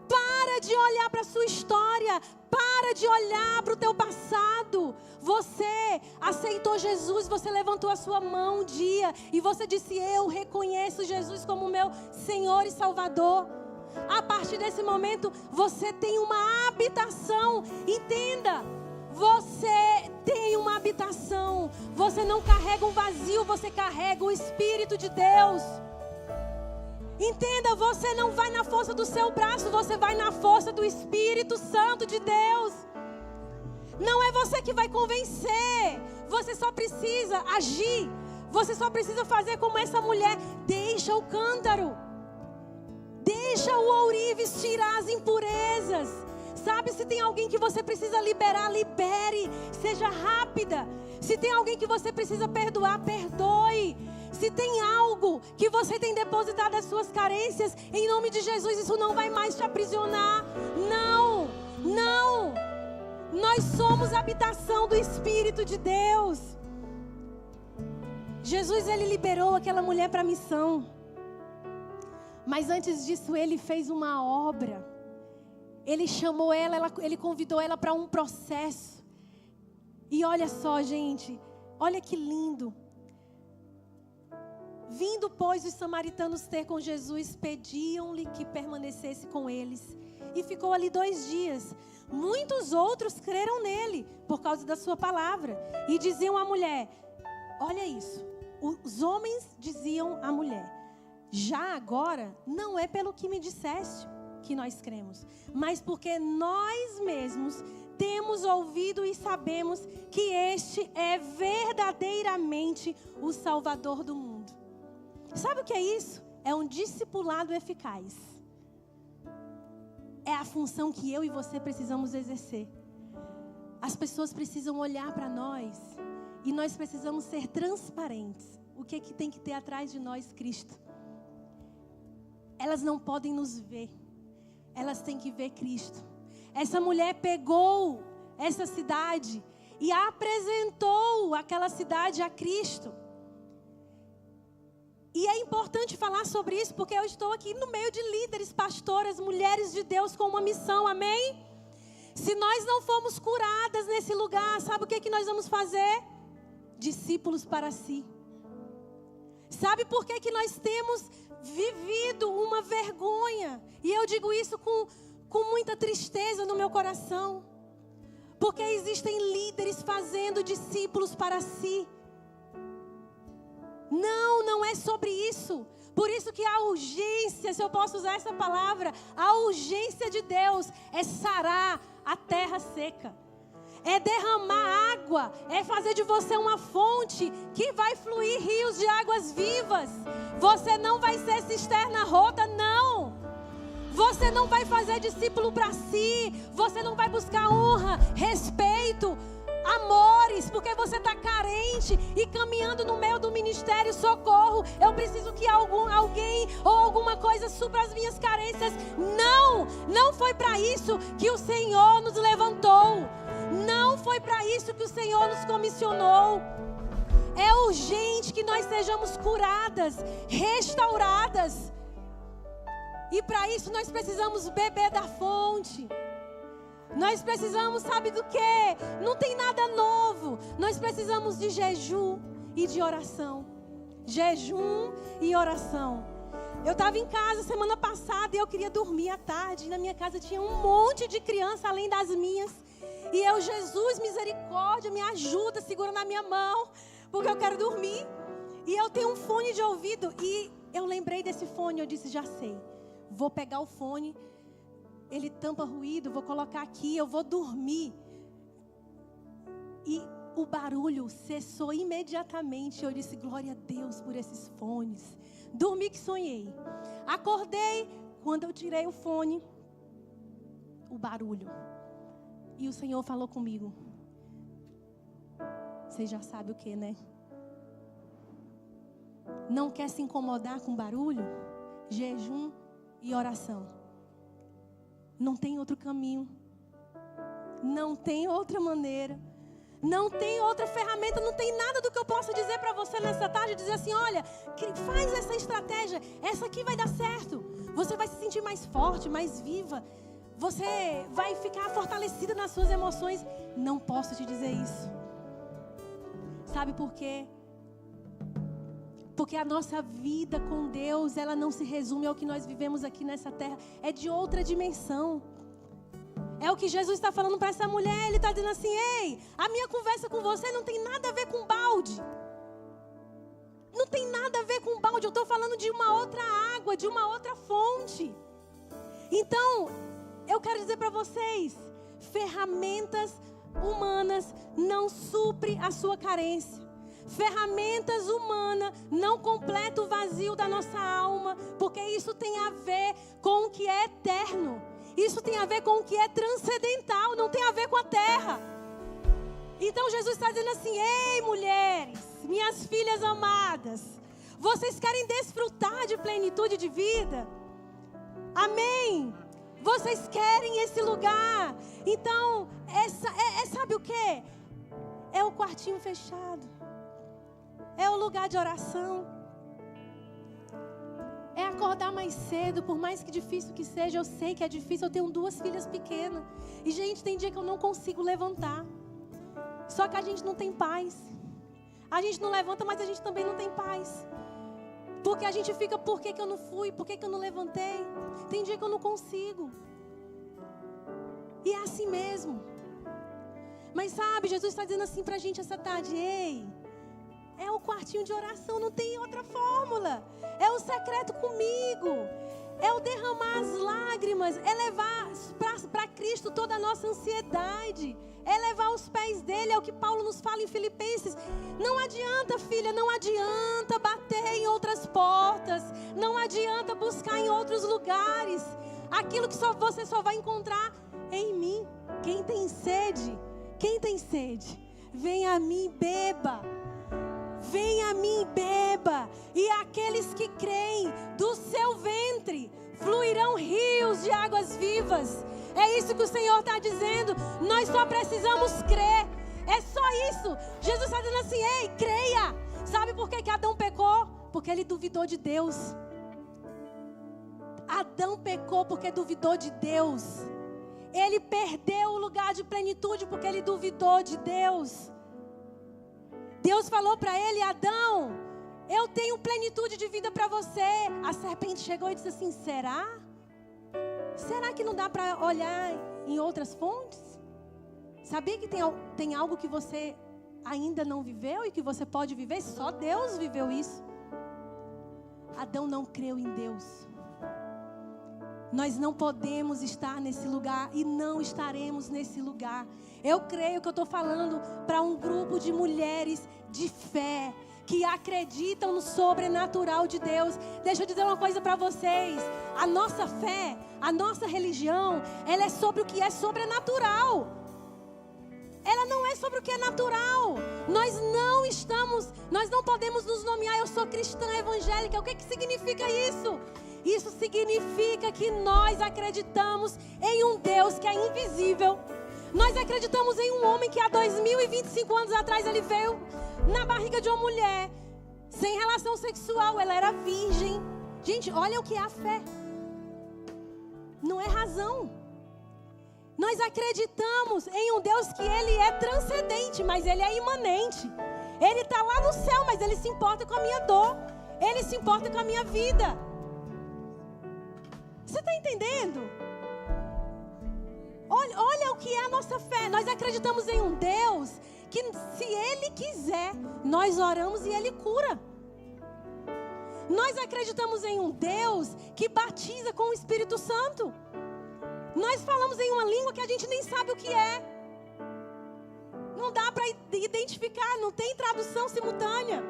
Para de olhar para a sua história. Para de olhar para o teu passado. Você aceitou Jesus, você levantou a sua mão um dia e você disse: eu reconheço Jesus como meu Senhor e Salvador. A partir desse momento, você tem uma habitação. Entenda, você tem uma habitação. Você não carrega um vazio, você carrega o Espírito de Deus. Entenda, você não vai na força do seu braço, você vai na força do Espírito Santo de Deus. Não é você que vai convencer, você só precisa agir. Você só precisa fazer como essa mulher: deixa o cântaro, deixa o ourives tirar as impurezas. Sabe, se tem alguém que você precisa liberar, libere, seja rápida. Se tem alguém que você precisa perdoar, perdoe. Se tem algo que você tem depositado as suas carências, em nome de Jesus, isso não vai mais te aprisionar. Não, não. Nós somos a habitação do Espírito de Deus. Jesus, ele liberou aquela mulher para a missão. Mas antes disso, ele fez uma obra. Ele chamou ela, ele convidou ela para um processo. E olha só, gente, olha que lindo. Vindo, pois, os samaritanos ter com Jesus, pediam-lhe que permanecesse com eles. E ficou ali 2 dias. Muitos outros creram nele, por causa da sua palavra. E diziam à mulher, olha isso. Os homens diziam à mulher: já agora, não é pelo que me disseste que nós cremos, mas porque nós mesmos temos ouvido e sabemos que este é verdadeiramente o Salvador do mundo. Sabe o que é isso? É um discipulado eficaz. É a função que eu e você precisamos exercer. As pessoas precisam olhar para nós e nós precisamos ser transparentes. O que é que tem que ter atrás de nós, Cristo? Elas não podem nos ver. elas têm que ver Cristo. Essa mulher pegou essa cidade e apresentou aquela cidade a Cristo. E é importante falar sobre isso, porque eu estou aqui no meio de líderes, pastoras, mulheres de Deus com uma missão, amém? Se nós não formos curadas nesse lugar, sabe o que nós vamos fazer? Discípulos para si. Sabe por que nós temos vivido uma vergonha? E eu digo isso com muita tristeza no meu coração. Porque existem líderes fazendo discípulos para si. Não é sobre isso. Por isso que a urgência, se eu posso usar essa palavra, a urgência de Deus é sarar a terra seca. É derramar água, é fazer de você uma fonte que vai fluir rios de águas vivas. Você não vai ser cisterna rota, não. Você não vai fazer discípulo para si. Você não vai buscar honra, respeito, amores, porque você está carente e caminhando no meio do ministério. Socorro, eu preciso que alguém ou alguma coisa supra as minhas carências. Não foi para isso que o Senhor nos levantou. Não foi para isso que o Senhor nos comissionou. É urgente que nós sejamos curadas, restauradas. E para isso nós precisamos beber da fonte. Nós precisamos, sabe do quê? Não tem nada novo. Nós precisamos de jejum e de oração. Jejum e oração. Eu estava em casa semana passada e eu queria dormir à tarde. Na minha casa tinha um monte de criança além das minhas. E eu, Jesus, misericórdia, me ajuda, segura na minha mão, porque eu quero dormir. E eu tenho um fone de ouvido e eu lembrei desse fone, eu disse, já sei. Vou pegar o fone, ele tampa ruído, vou colocar aqui, eu vou dormir. E o barulho cessou imediatamente. Eu disse, glória a Deus por esses fones. Dormi que sonhei. Acordei, quando eu tirei o fone, o barulho. E o Senhor falou comigo. Você já sabe o que, né? Não quer se incomodar com barulho? Jejum e oração. Não tem outro caminho. Não tem outra maneira. Não tem outra ferramenta. Não tem nada do que eu possa dizer para você nessa tarde. Dizer assim, olha, faz essa estratégia. Essa aqui vai dar certo. Você vai se sentir mais forte, mais viva. Você vai ficar fortalecida nas suas emoções. Não posso te dizer isso. Sabe por quê? Porque a nossa vida com Deus, ela não se resume ao que nós vivemos aqui nessa terra. É de outra dimensão. É o que Jesus está falando para essa mulher. Ele está dizendo assim, ei, a minha conversa com você não tem nada a ver com balde. Não tem nada a ver com balde. Eu estou falando de uma outra água, de uma outra fonte. Então, eu quero dizer para vocês, ferramentas humanas não suprem a sua carência. Ferramentas humanas não completam o vazio da nossa alma, porque isso tem a ver com o que é eterno. Isso tem a ver com o que é transcendental, não tem a ver com a terra. Então Jesus está dizendo assim, ei mulheres, minhas filhas amadas, vocês querem desfrutar de plenitude de vida? Amém? Vocês querem esse lugar? Então, sabe o que? É o quartinho fechado. É o lugar de oração. É acordar mais cedo, por mais que difícil que seja. Eu sei que é difícil, eu tenho 2 filhas pequenas. E gente, tem dia que eu não consigo levantar. Só que a gente não tem paz. A gente não levanta, mas a gente também não tem paz. Porque a gente fica, por que eu não fui? Por que eu não levantei? Tem dia que eu não consigo. E é assim mesmo. Mas sabe, Jesus está dizendo assim pra gente essa tarde, ei, é o quartinho de oração, não tem outra fórmula. É o secreto comigo. É o derramar as lágrimas. É levar para Cristo toda a nossa ansiedade. É levar aos pés dele. É o que Paulo nos fala em Filipenses. Não adianta, filha, não adianta bater em outras portas. Não adianta buscar em outros lugares. Aquilo que você só vai encontrar em mim. Quem tem sede, vem a mim e beba. Venha a mim e beba, e aqueles que creem, do seu ventre fluirão rios de águas vivas. É isso que o Senhor está dizendo. Nós só precisamos crer. É só isso. Jesus está dizendo assim: ei, creia. Sabe por que Adão pecou? Porque ele duvidou de Deus. Adão pecou porque duvidou de Deus. Ele perdeu o lugar de plenitude porque ele duvidou de Deus. Deus falou para ele: Adão, eu tenho plenitude de vida para você. A serpente chegou e disse assim: será? Será que não dá para olhar em outras fontes? Sabia que tem algo que você ainda não viveu e que você pode viver? Só Deus viveu isso. Adão não creu em Deus. Nós não podemos estar nesse lugar e não estaremos nesse lugar. Eu creio que eu estou falando para um grupo de mulheres de fé que acreditam no sobrenatural de Deus. Deixa eu dizer uma coisa para vocês. A nossa fé, a nossa religião, ela é sobre o que é sobrenatural. Ela não é sobre o que é natural. Nós não podemos nos nomear: eu sou cristã evangélica. O que significa isso? Isso significa que nós acreditamos em um Deus que é invisível. Nós acreditamos em um homem que há 2025 anos atrás ele veio na barriga de uma mulher, sem relação sexual, ela era virgem. Gente, olha o que é a fé. Não é razão. Nós acreditamos em um Deus que ele é transcendente, mas ele é imanente. Ele está lá no céu, mas ele se importa com a minha dor. Ele se importa com a minha vida. Você está entendendo? Olha o que é a nossa fé. Nós acreditamos em um Deus que, se Ele quiser, nós oramos e Ele cura. Nós acreditamos em um Deus que batiza com o Espírito Santo. Nós falamos em uma língua que a gente nem sabe o que é. Não dá para identificar, não tem tradução simultânea.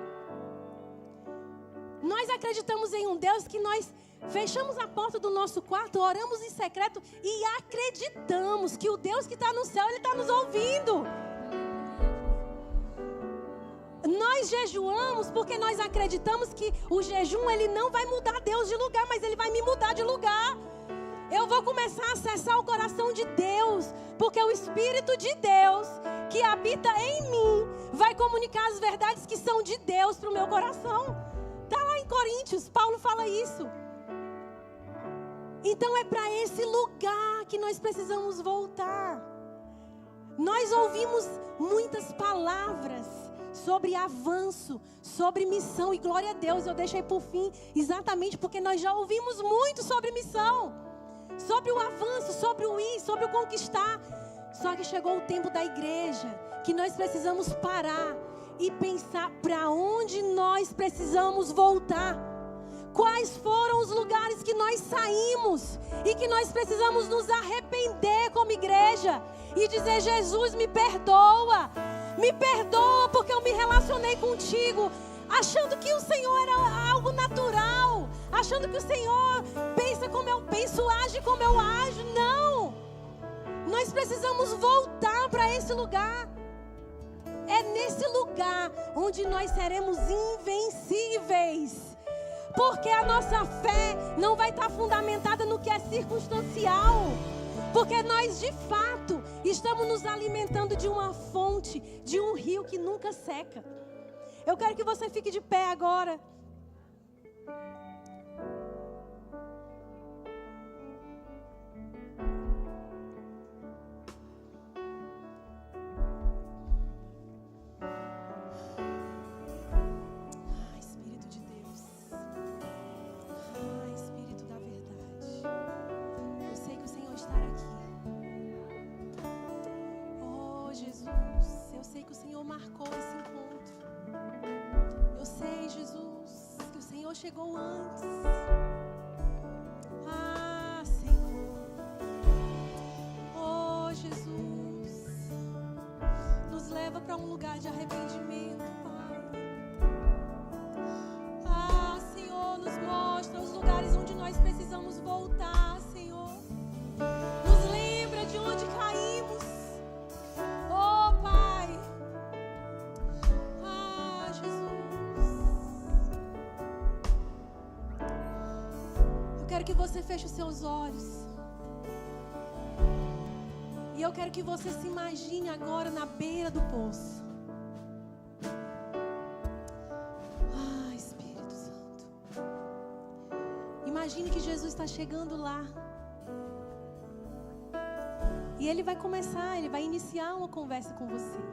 Nós acreditamos em um Deus que nós fechamos a porta do nosso quarto, oramos em secreto e acreditamos que o Deus que está no céu, Ele está nos ouvindo. Nós jejuamos porque nós acreditamos que o jejum, ele não vai mudar Deus de lugar, mas ele vai me mudar de lugar. Eu vou começar a acessar o coração de Deus, porque o Espírito de Deus que habita em mim vai comunicar as verdades que são de Deus para o meu coração. Está lá em Coríntios, Paulo fala isso. Então é para esse lugar que nós precisamos voltar. Nós ouvimos muitas palavras sobre avanço, sobre missão, e glória a Deus, eu deixei por fim exatamente porque nós já ouvimos muito sobre missão, sobre o avanço, sobre o ir, sobre o conquistar. Só que chegou o tempo da igreja que nós precisamos parar e pensar para onde nós precisamos voltar. Quais foram os lugares que nós saímos e que nós precisamos nos arrepender como igreja e dizer: Jesus, me perdoa porque eu me relacionei contigo achando que o Senhor era algo natural, achando que o Senhor pensa como eu penso, age como eu ajo. Não, nós precisamos voltar para esse lugar. É nesse lugar onde nós seremos invencíveis. Porque a nossa fé não vai estar fundamentada no que é circunstancial. Porque nós, de fato, estamos nos alimentando de uma fonte, de um rio que nunca seca. Eu quero que você fique de pé agora. Marcou esse encontro. Eu sei, Jesus, que o Senhor chegou antes. Ah, Senhor. Oh, Jesus, nos leva para um lugar de arrependimento, Pai. Ah, Senhor, nos mostra os lugares onde nós precisamos voltar, Senhor. Nos lembra de onde caímos. Oh, Pai. que você feche os seus olhos. E eu quero que você se imagine agora na beira do poço. Ah, Espírito Santo. Imagine que Jesus está chegando lá. E Ele vai começar, Ele vai iniciar uma conversa com você.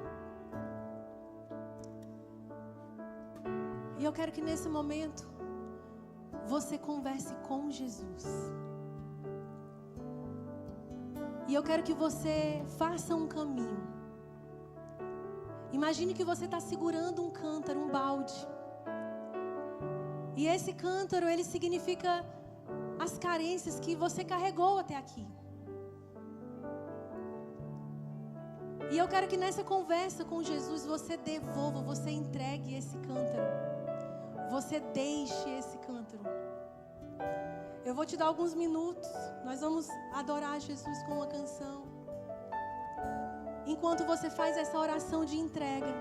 E eu quero que nesse momento você converse com Jesus. E eu quero que você faça um caminho. Imagine que você está segurando um cântaro, um balde. E esse cântaro, ele significa as carências que você carregou até aqui. E eu quero que nessa conversa com Jesus você devolva, você entregue esse cântaro. Você deixe esse cântaro. Eu vou te dar alguns minutos. Nós vamos adorar Jesus com uma canção. Enquanto você faz essa oração de entrega,